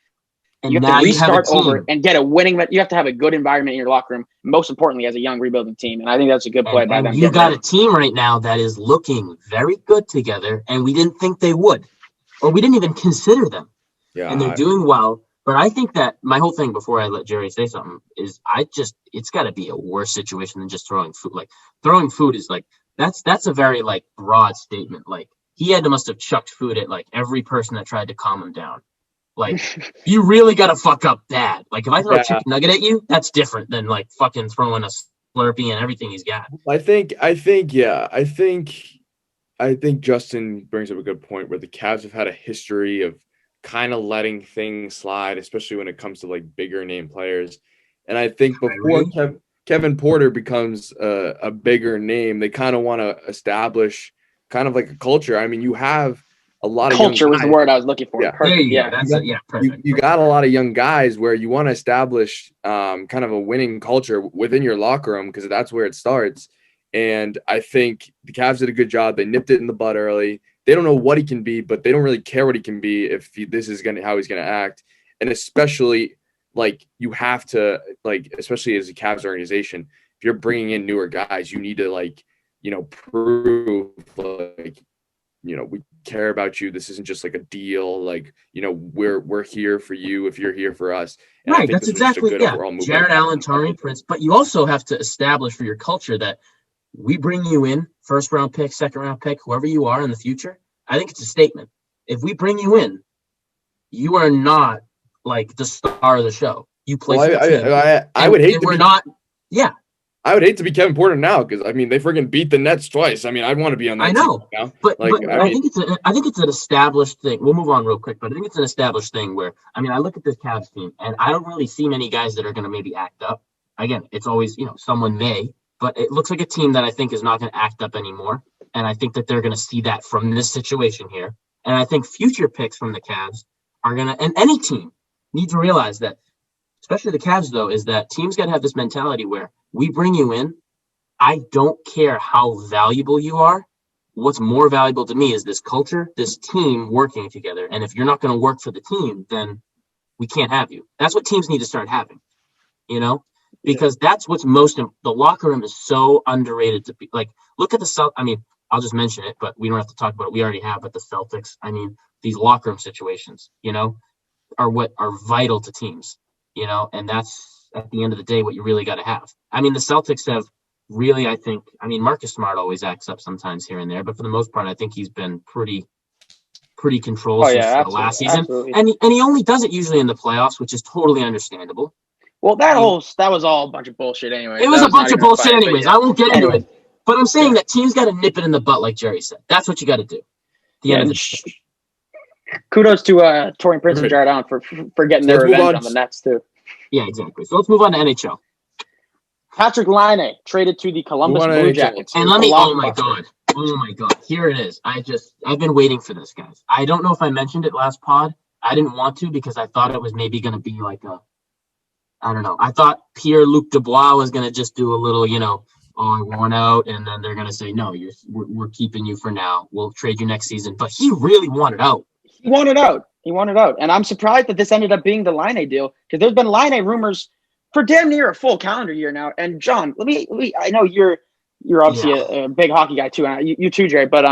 And you have to restart over and get a winning. You have to have a good environment in your locker room. Most importantly, as a young rebuilding team, and I think that's a good play by them. You got a team right now that is looking very good together, and we didn't think they would, or we didn't even consider them. Yeah, and they're doing well. But I think that my whole thing, before I let Jerry say something, is it's got to be a worse situation than just throwing food. Like, throwing food is like, that's a very like broad statement. Like, must have chucked food at like every person that tried to calm him down. Like, you really got to fuck up bad. Like, if I throw a chicken nugget at you, that's different than like fucking throwing a Slurpee and everything he's got. I think Justin brings up a good point where the Cavs have had a history of kind of letting things slide, especially when it comes to like bigger name players. And I think before Kevin Porter becomes a bigger name, they kind of want to establish kind of like a culture. I mean, you have a lot of culture was the word I was looking for. Yeah. Perfect. Perfect. You got a lot of young guys where you want to establish kind of a winning culture within your locker room, because that's where it starts. And I think the Cavs did a good job. They nipped it in the bud early. They don't know what he can be, but they don't really care what he can be if this is how he's going to act. And especially, like, you have to, like, especially as a Cavs organization, if you're bringing in newer guys, you need to, like, prove, like, we care about you. This isn't just like a deal. Like, we're here for you if you're here for us. And I Right. think That's this was just a exactly, good yeah. overall movement. Jared Allen, Taurean Prince. But you also have to establish for your culture that we bring you in, first round pick, second round pick, whoever you are in the future. I think it's a statement. If we bring you in, you are not like the star of the show. You play Well, for the team. I would hate to we're be not. Yeah, I would hate to be Kevin Porter now because they friggin' beat the Nets twice. I mean, I'd want to be on that I team know. now. But Like, I think it's an established thing. We'll move on real quick, but I think it's an established thing where I look at this Cavs team and I don't really see many guys that are going to maybe act up. Again, it's always someone may, but it looks like a team that I think is not going to act up anymore, and I think that they're going to see that from this situation here. And I think future picks from the Cavs are going to, and any team needs to realize that, especially the Cavs though, is that teams got to have this mentality where we bring you in. I don't care how valuable you are. What's more valuable to me is this culture, this team working together. And if you're not going to work for the team, then we can't have you. That's what teams need to start having, because that's what's the locker room is so underrated to be like, look at the I'll just mention it, but we don't have to talk about it. We already have, but the Celtics, these locker room situations, are what are vital to teams, and that's at the end of the day, what you really got to have. The Celtics have really, I think, Marcus Smart always acts up sometimes here and there, but for the most part, I think he's been pretty controlled since the last season. Absolutely. And he only does it usually in the playoffs, which is totally understandable. Well, that was all a bunch of bullshit anyway. It was a bunch of bullshit anyways. I won't get into it. But I'm saying that teams got to nip it in the butt, like Jerry said. That's what you got to do. Kudos to Taurean Prince and Jared Allen for getting their revenge on the Nets too. Yeah, exactly. So let's move on to NHL. Patrik Laine traded to the Columbus Blue Jackets. And oh my god, here it is. I've been waiting for this, guys. I don't know if I mentioned it last pod. I didn't want to because I thought it was maybe going to be like I don't know. I thought Pierre-Luc Dubois was going to just do a little, I want out, and then they're going to say, no, we're keeping you for now. We'll trade you next season. But he really wanted out. He wanted out. And I'm surprised that this ended up being the Laine deal because there's been Laine rumors for damn near a full calendar year now. And John, I know you're obviously a big hockey guy too, and you too, Jerry. But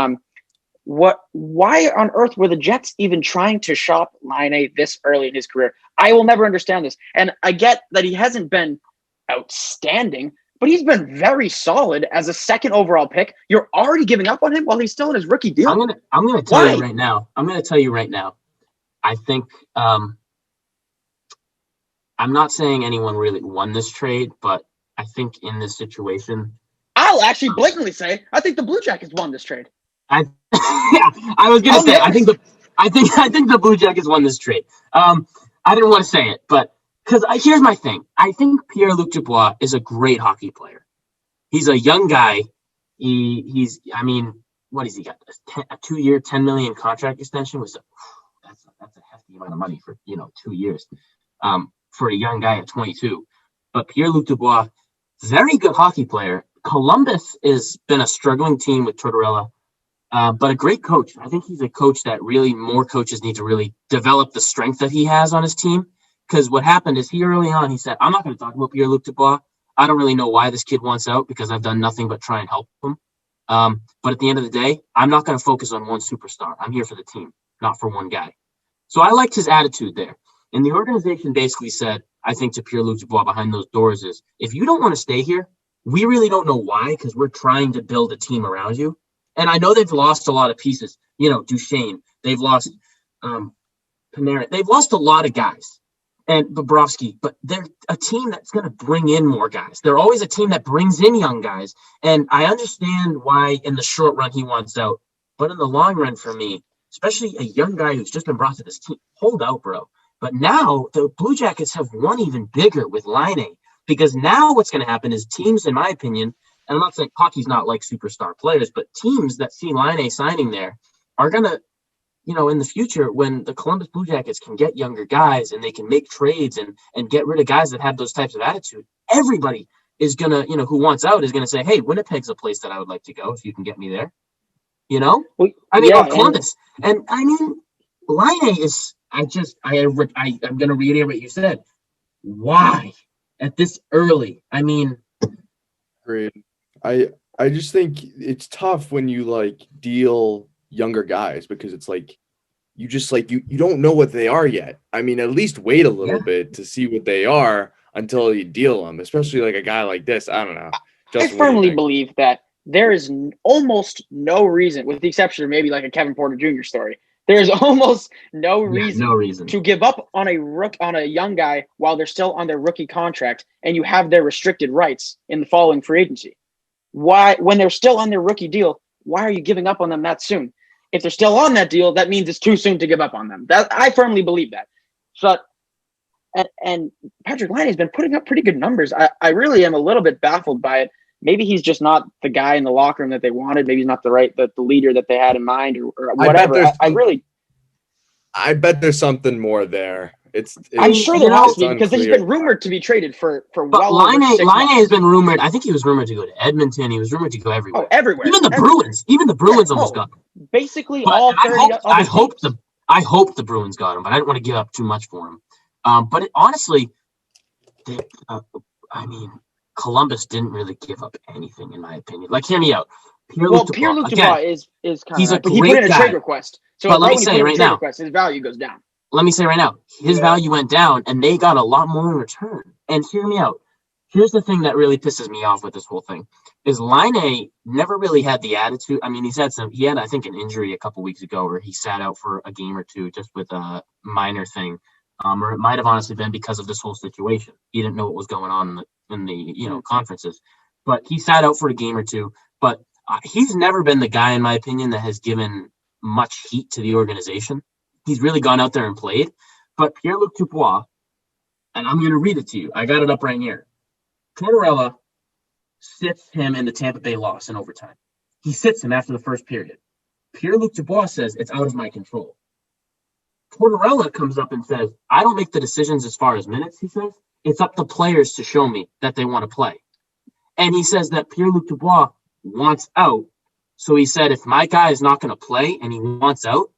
why on earth were the Jets even trying to shop Laine this early in his career? I will never understand this. And I get that he hasn't been outstanding, but he's been very solid as a second overall pick. You're already giving up on him while he's still in his rookie deal. I'm gonna tell you right now. I think I'm not saying anyone really won this trade, but I think in this situation, I'll actually blatantly say I think the Blue Jackets won this trade. I was gonna say I think the Blue Jackets won this trade. I didn't want to say it, but because here's my thing. I think Pierre-Luc Dubois is a great hockey player. He's a young guy. What has he got? A 2-year, $10 million contract extension that's a hefty amount of money for 2 years. For a young guy at 22. But Pierre-Luc Dubois, very good hockey player. Columbus has been a struggling team with Tortorella, but a great coach. I think he's a coach that really more coaches need to really develop the strength that he has on his team. Because what happened is early on, he said, I'm not going to talk about Pierre-Luc Dubois. I don't really know why this kid wants out because I've done nothing but try and help him. But at the end of the day, I'm not going to focus on one superstar. I'm here for the team, not for one guy. So I liked his attitude there. And the organization basically said, I think to Pierre-Luc Dubois behind those doors is, if you don't want to stay here, we really don't know why because we're trying to build a team around you. And I know they've lost a lot of pieces. Duchesne. They've lost Panarin. They've lost a lot of guys. And Bobrovsky, but they're a team that's going to bring in more guys. They're always a team that brings in young guys. And I understand why in the short run he wants out. But in the long run for me, especially a young guy who's just been brought to this team, hold out, bro. But now the Blue Jackets have won even bigger with Laine because now what's going to happen is teams, in my opinion, and I'm not saying hockey's not like superstar players, but teams that see Laine signing there are going to, in the future, when the Columbus Blue Jackets can get younger guys and they can make trades and get rid of guys that have those types of attitude, everybody is going to, who wants out is going to say, hey, Winnipeg's a place that I would like to go if you can get me there. Columbus. And Laine is, I'm going to reiterate what you said. Why at this early? Great. I just think it's tough when you deal younger guys because it's like you just like you don't know what they are yet. I mean, at least wait a little bit to see what they are until you deal them, especially like a guy like this. I don't know. I Justin, what do you firmly think? believe that there is almost no reason, with the exception of maybe like a Kevin Porter Jr. story, there is almost no reason, no reason to give up on a young guy while they're still on their rookie contract and you have their restricted rights in the following free agency. Why, when they're still on their rookie deal, why are you giving up on them that soon? If they're still on that deal, that means it's too soon to give up on them. That I firmly believe that. So, and Patrick Laine has been putting up pretty good numbers. I really am a little bit baffled by it. Maybe he's just not the guy in the locker room that they wanted. Maybe he's not the leader that they had in mind, or whatever. I bet there's something more there. I'm sure there has to be, because he's unclear. been rumored to be traded for But well over 6 months. Laine has been rumored. I think he was rumored to go to Edmonton. He was rumored to go everywhere. Oh, everywhere. Even the Bruins. Even the Bruins almost got him. Basically, But all 30 I hope the Bruins got him, but I didn't want to give up too much for him. But honestly, I mean, Columbus didn't really give up anything, in my opinion. Like, hear me out. Pierre-Luc Dubois is kind of. He's a but he great put in a guy. trade request. So But let me when he say put in a right trade now- request, his value goes down. Let me say right now, his value went down, and they got a lot more in return. And hear me out. Here's the thing that really pisses me off with this whole thing, is Laine never really had the attitude. I mean, he had, I think, an injury a couple weeks ago where he sat out for a game or two just with a minor thing. Or it might have honestly been because of this whole situation. He didn't know what was going on in the conferences. But he sat out for a game or two. But he's never been the guy, in my opinion, that has given much heat to the organization. He's really gone out there and played. But Pierre-Luc Dubois, and I'm going to read it to you. I got it up right here. Tortorella sits him in the Tampa Bay loss in overtime. He sits him after the first period. Pierre-Luc Dubois says, it's out of my control. Tortorella comes up and says, I don't make the decisions as far as minutes, he says. It's up to players to show me that they want to play. And he says that Pierre-Luc Dubois wants out. So he said, if my guy is not going to play and he wants out,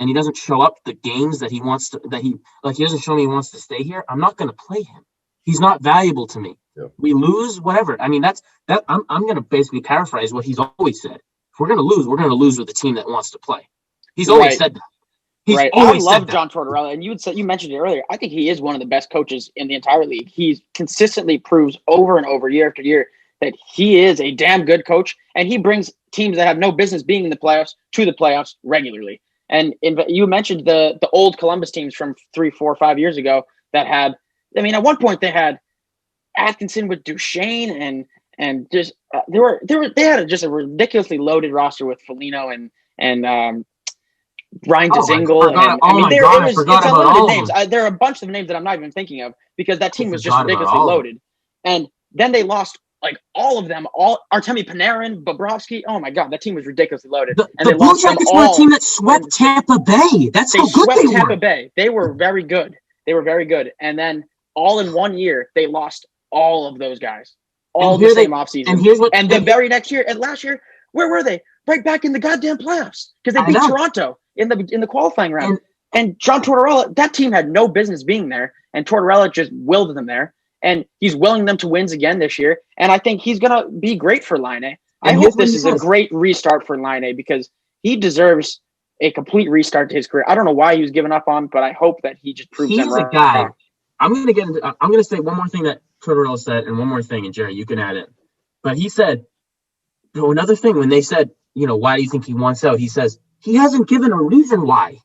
and he doesn't show up the games that he wants to, he doesn't show me he wants to stay here, I'm not going to play him. He's not valuable to me. Yep. We lose, whatever. I mean, I'm going to basically paraphrase what he's always said. If we're going to lose with a team that wants to play. He's always said that. Right. I love John Tortorella, and you mentioned it earlier. I think he is one of the best coaches in the entire league. He consistently proves over and over, year after year, that he is a damn good coach, and he brings teams that have no business being in the playoffs to the playoffs regularly. And you mentioned the old Columbus teams from 3, 4, 5 years ago that had. I mean, at one point they had Atkinson with Duchesne, and just they had just a ridiculously loaded roster with Foligno and Ryan Dzingel. It's unlimited names. There are a bunch of names that I'm not even thinking of because that team was just ridiculously loaded. And then they lost like all of them, Artemi Panarin, Bobrovsky. Oh my God, that team was ridiculously loaded. The Blue Jackets were a team that swept Tampa Bay. That's how good they were. Tampa Bay. They were very good. And then all in 1 year, they lost all of those guys. All the same offseason. And the very next year, and last year, where were they? Right back in the goddamn playoffs because they beat Toronto in the qualifying round. And John Tortorella, that team had no business being there, and Tortorella just willed them there. And he's willing them to wins again this year. And I think he's going to be great for Laine. I hope this is a great restart for Laine because he deserves a complete restart to his career. I don't know why he was given up on, but I hope that he just proves them wrong. He's a guy. I'm going to say one more thing that Tortorella said and one more thing, and Jerry, you can add in. But he said, another thing, when they said, why do you think he wants out? He says, he hasn't given a reason why.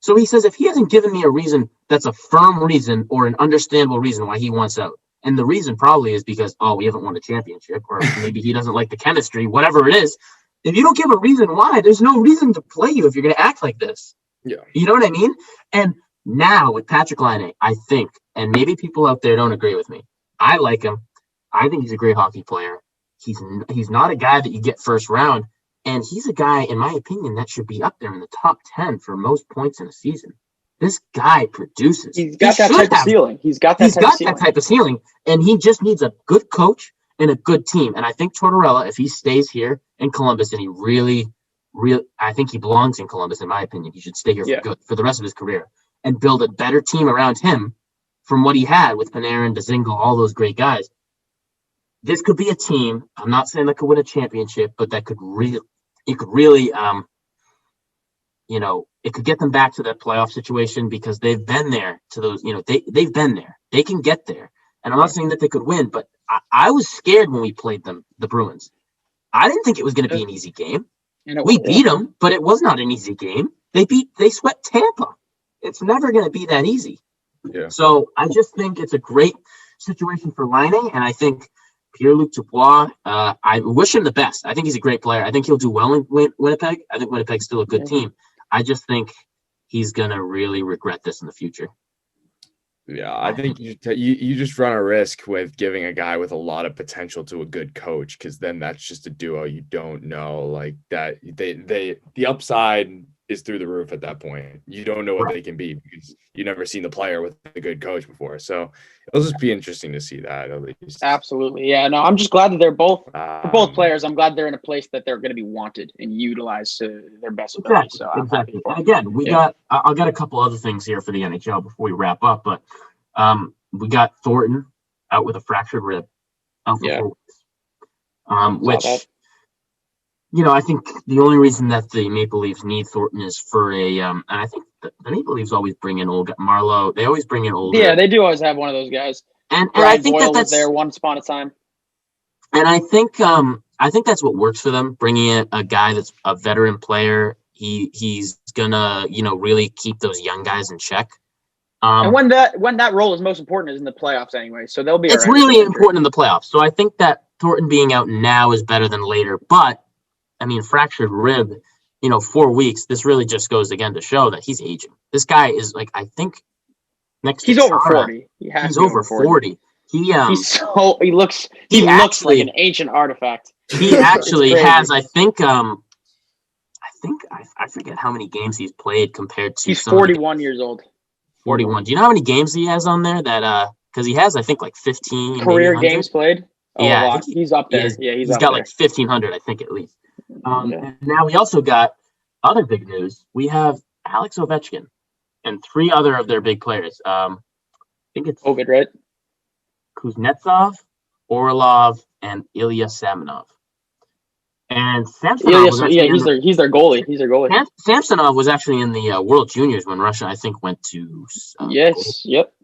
So he says, if he hasn't given me a reason that's a firm reason or an understandable reason why he wants out, and the reason probably is because, we haven't won a championship, or maybe he doesn't like the chemistry, whatever it is. If you don't give a reason why, there's no reason to play you if you're going to act like this. Yeah. You know what I mean? And now with Patrick Laine, I think, and maybe people out there don't agree with me, I like him. I think he's a great hockey player. He's not a guy that you get first round. And he's a guy, in my opinion, that should be up there in the top 10 for most points in a season. This guy produces. He's got that type of ceiling. He's got that type of ceiling. And he just needs a good coach and a good team. And I think Tortorella, if he stays here in Columbus and he really, I think he belongs in Columbus, in my opinion. He should stay here for the rest of his career and build a better team around him from what he had with Panarin, Dzingel, all those great guys. This could be a team, I'm not saying that could win a championship, but that could really it could get them back to that playoff situation because they've been there to those, they've been there. They can get there. And I'm not saying that they could win, but I was scared when we played them, the Bruins. I didn't think it was going to be an easy game. We beat them, but it was not an easy game. They swept Tampa. It's never going to be that easy. Yeah. So I just think it's a great situation for Laine, and I think Pierre-Luc Dubois, I wish him the best. I think he's a great player. I think he'll do well in Winnipeg. I think Winnipeg's still a good team. I just think he's going to really regret this in the future. Yeah, I think you just run a risk with giving a guy with a lot of potential to a good coach, because then that's just a duo you don't know, like that the upside is through the roof at that point. You don't know what they can be because you've never seen the player with a good coach before. So it'll just be interesting to see that at least. Absolutely. Yeah, no, I'm just glad that they're both for both players. I'm glad they're in a place that they're going to be wanted and utilized to their best ability. So exactly. And again, I'll get a couple other things here for the NHL before we wrap up, but we got Thornton out with a fractured rib out for 4 weeks. Which I think the only reason that the Maple Leafs need Thornton is for and I think the Maple Leafs always bring in old Marlowe. They always bring in older. Yeah, they do always have one of those guys. And I think Boyle that's was there once upon a time. And I think that's what works for them. Bringing in a guy that's a veteran player, he's gonna really keep those young guys in check. And when that role is most important is in the playoffs anyway, so they'll be. It's really important in the playoffs. So I think that Thornton being out now is better than later. But I mean, fractured rib, 4 weeks. This really just goes again to show that he's aging. This guy is I think he's over 40. He's over 40. He looks like an ancient artifact. He actually has, I forget how many games he's played compared to. He's 41 years old. 41. Do you know how many games he has on there? That because he has, I think, like 15 career games played. Yeah, he's up there. He's got like 1,500, I think, at least. And now we also got other big news. We have Alex Ovechkin and 3 other of their big players. I think it's COVID, right? Kuznetsov, Orlov, and Ilya Samsonov. And Samsonov, he's their goalie. He's their goalie. Samsonov was actually in the World Juniors when Russia, I think, went to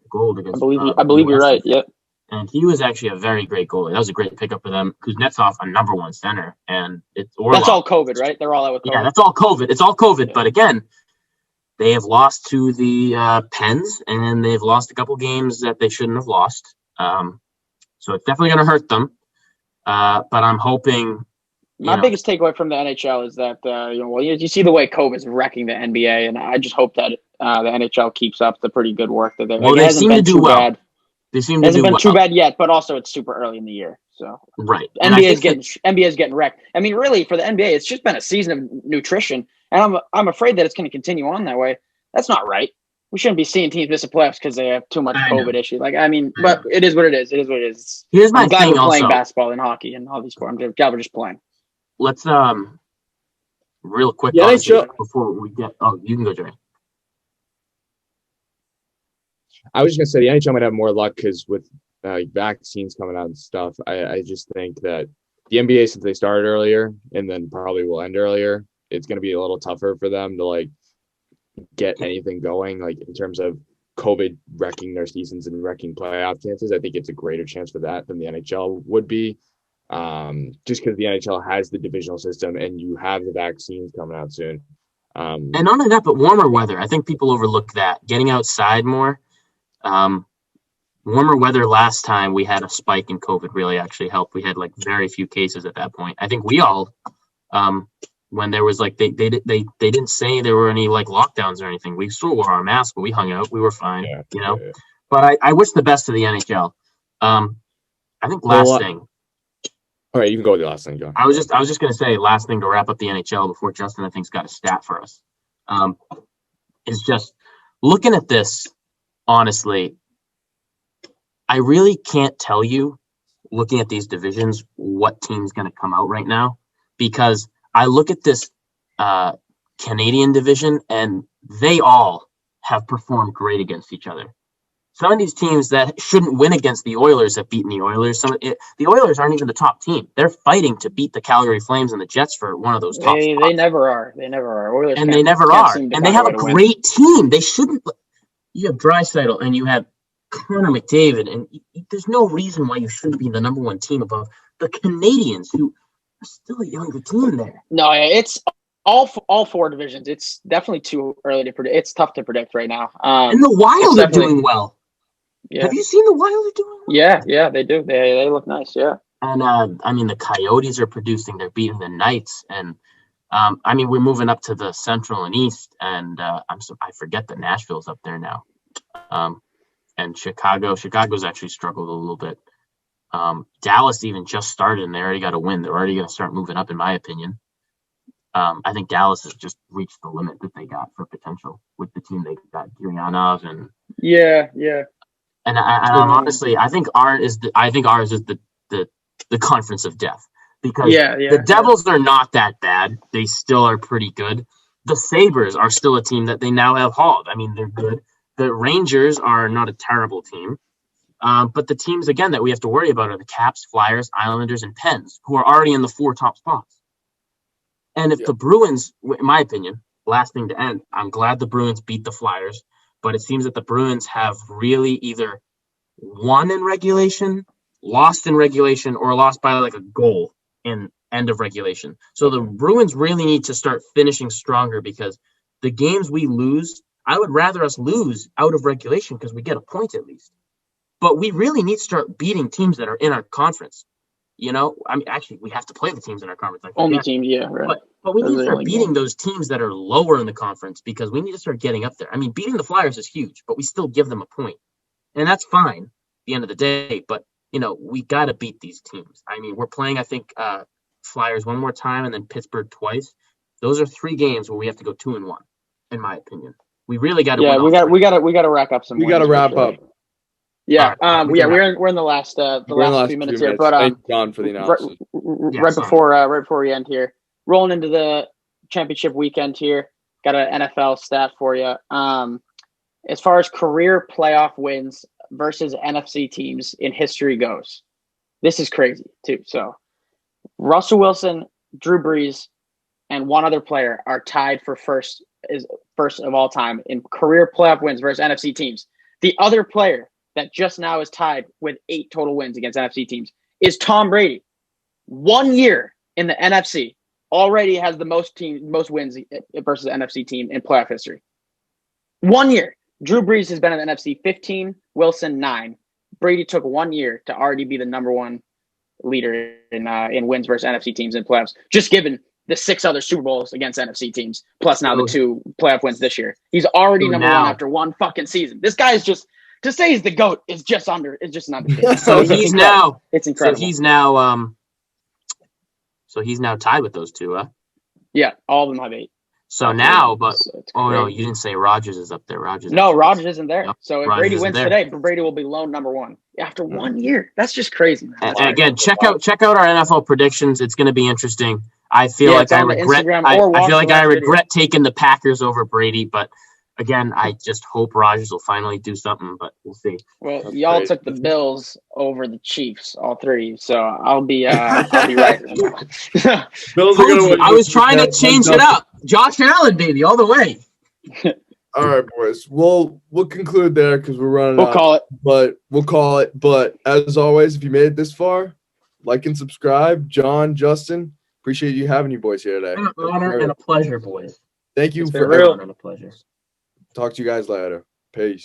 gold against. I believe you're right. Yep. And he was actually a very great goalie. That was a great pickup for them. Kuznetsov, a number 1 center, and it's Orlov. That's all COVID, right? They're all out with COVID. Yeah, that's all COVID. It's all COVID. Yeah. But again, they have lost to the Pens, and they've lost a couple games that they shouldn't have lost. So it's definitely going to hurt them. But I'm hoping. My biggest takeaway from the NHL is that you see the way COVID is wrecking the NBA, and I just hope that the NHL keeps up the pretty good work that they're. Well, they seem to do well. Bad. They seem to hasn't do been well. too bad yet, but also it's super early in the year, so right. NBA is getting wrecked. I mean, really, for the NBA, it's just been a season of nutrition, and I'm afraid that it's going to continue on that way. That's not right. We shouldn't be seeing teams miss the playoffs because they have too much COVID issue. But it is what it is. It is what it is. Here's my I'm glad thing. We're playing also, basketball and hockey and all these sports. I'm glad we're just playing. Let's real quick before we get. Oh, you can go, Jerry. I was just gonna say the NHL might have more luck because with vaccines coming out and stuff. I just think that the NBA, since they started earlier and then probably will end earlier, it's gonna be a little tougher for them to get anything going in terms of COVID wrecking their seasons and wrecking playoff chances. I think it's a greater chance for that than the NHL would be. Just because the NHL has the divisional system and you have the vaccines coming out soon. And not only that, but warmer weather. I think people overlook that. Getting outside more. Warmer weather last time we had a spike in COVID really actually helped. We had very few cases at that point. I think we all, when there was they didn't say there were any lockdowns or anything. We still wore our masks, but we hung out. We were fine, Yeah. But I wish the best to the NHL. I think last thing. All right, you can go with the last thing, John. I was just gonna say last thing to wrap up the NHL before Justin I think's got a stat for us. Is just looking at this. Honestly, I really can't tell you, looking at these divisions, what team's going to come out right now, because I look at this Canadian division and they all have performed great against each other. some of these teams that shouldn't win against the Oilers have beaten the Oilers. The Oilers aren't even the top team. They're fighting to beat the Calgary Flames and the Jets for one of those top spots. They never are. They never are. Oilers and they never are. And they have a great team. They shouldn't. You have Draisaitl and you have Connor McDavid, and there's no reason why you shouldn't be the number one team above the Canadians, who are still a younger team there. No, it's all four divisions. It's definitely too early to predict. It's tough to predict right now. And the Wild are doing well. Yeah. Have you seen the Wild are doing well? Yeah, they do. They look nice. Yeah. And I mean, the Coyotes are producing. They're beating the Knights, and I mean, we're moving up to the Central and East, and I forget that Nashville's up there now. And Chicago's actually struggled a little bit. Dallas even just started, and they already got a win. They're already going to start moving up, in my opinion. I think Dallas has just reached the limit that they got for potential with the team they got, Gurianov and yeah. And I'm honestly, I think ours is the conference of death, because the Devils are not that bad. They still are pretty good. The Sabres are still a team that they now have hauled. I mean, they're good. The Rangers are not a terrible team. But the teams, again, that we have to worry about are the Caps, Flyers, Islanders, and Pens, who are already in the 4 top spots. And if the Bruins, in my opinion, last thing to end, I'm glad the Bruins beat the Flyers, but it seems that the Bruins have really either won in regulation, lost in regulation, or lost by like a goal in end of regulation. So the Bruins really need to start finishing stronger, because the games we lose, I would rather us lose out of regulation because we get a point at least. But we really need to start beating teams that are in our conference. You know, I mean, actually, we have to play the teams in our conference. Only teams, yeah, right. But we need to start beating those teams that are lower in the conference, because we need to start getting up there. I mean, beating the Flyers is huge, but we still give them a point. And that's fine at the end of the day. But, you know, we got to beat these teams. I mean, we're playing, I think, Flyers one more time and then Pittsburgh twice. Those are 3 games where we have to go 2-1, in my opinion. We really got to. Yeah, we got to rack up some. We got to wrap up. Yeah, we're in the last few minutes here, but thank John for the analysis. Right before we end here, rolling into the championship weekend here, got an NFL stat for you. As far as career playoff wins versus NFC teams in history goes, this is crazy too. So, Russell Wilson, Drew Brees, and one other player are tied for first of all time in career playoff wins versus NFC teams. The other player that just now is tied with 8 total wins against NFC teams is Tom Brady. 1 year in the NFC already has the most wins versus the NFC team in playoff history. 1 year. Drew Brees has been in the NFC 15, Wilson 9. Brady took 1 year to already be the number 1 leader in wins versus NFC teams in playoffs, just given the 6 other Super Bowls against NFC teams, plus now the 2 playoff wins this year. He's already number 1 after 1 fucking season. This guy is just, to say he's the GOAT is just not So he's now, it's incredible. So he's now tied with those 2, huh? Yeah, all of them have 8. So now, but no, you didn't say Rodgers is up there. Rodgers isn't there. Yep. So if Rodgers Brady wins today, Brady will be lone number 1 after 1 year. That's just crazy, man. And again, check out our NFL predictions. It's going to be interesting. I feel like I regret taking the Packers over Brady, but again, I just hope Rodgers will finally do something, but we'll see. Well, y'all took the Bills over the Chiefs, all 3, so I'll be right. Bills are gonna win. I was trying to change it up. Josh Allen, baby, all the way. All right, boys. We'll conclude there because we're running out. We'll call it. But as always, if you made it this far, like and subscribe. John, Justin, appreciate you having you boys here today. An honor and a pleasure, boys. Thank you for real. And a pleasure. Talk to you guys later. Peace.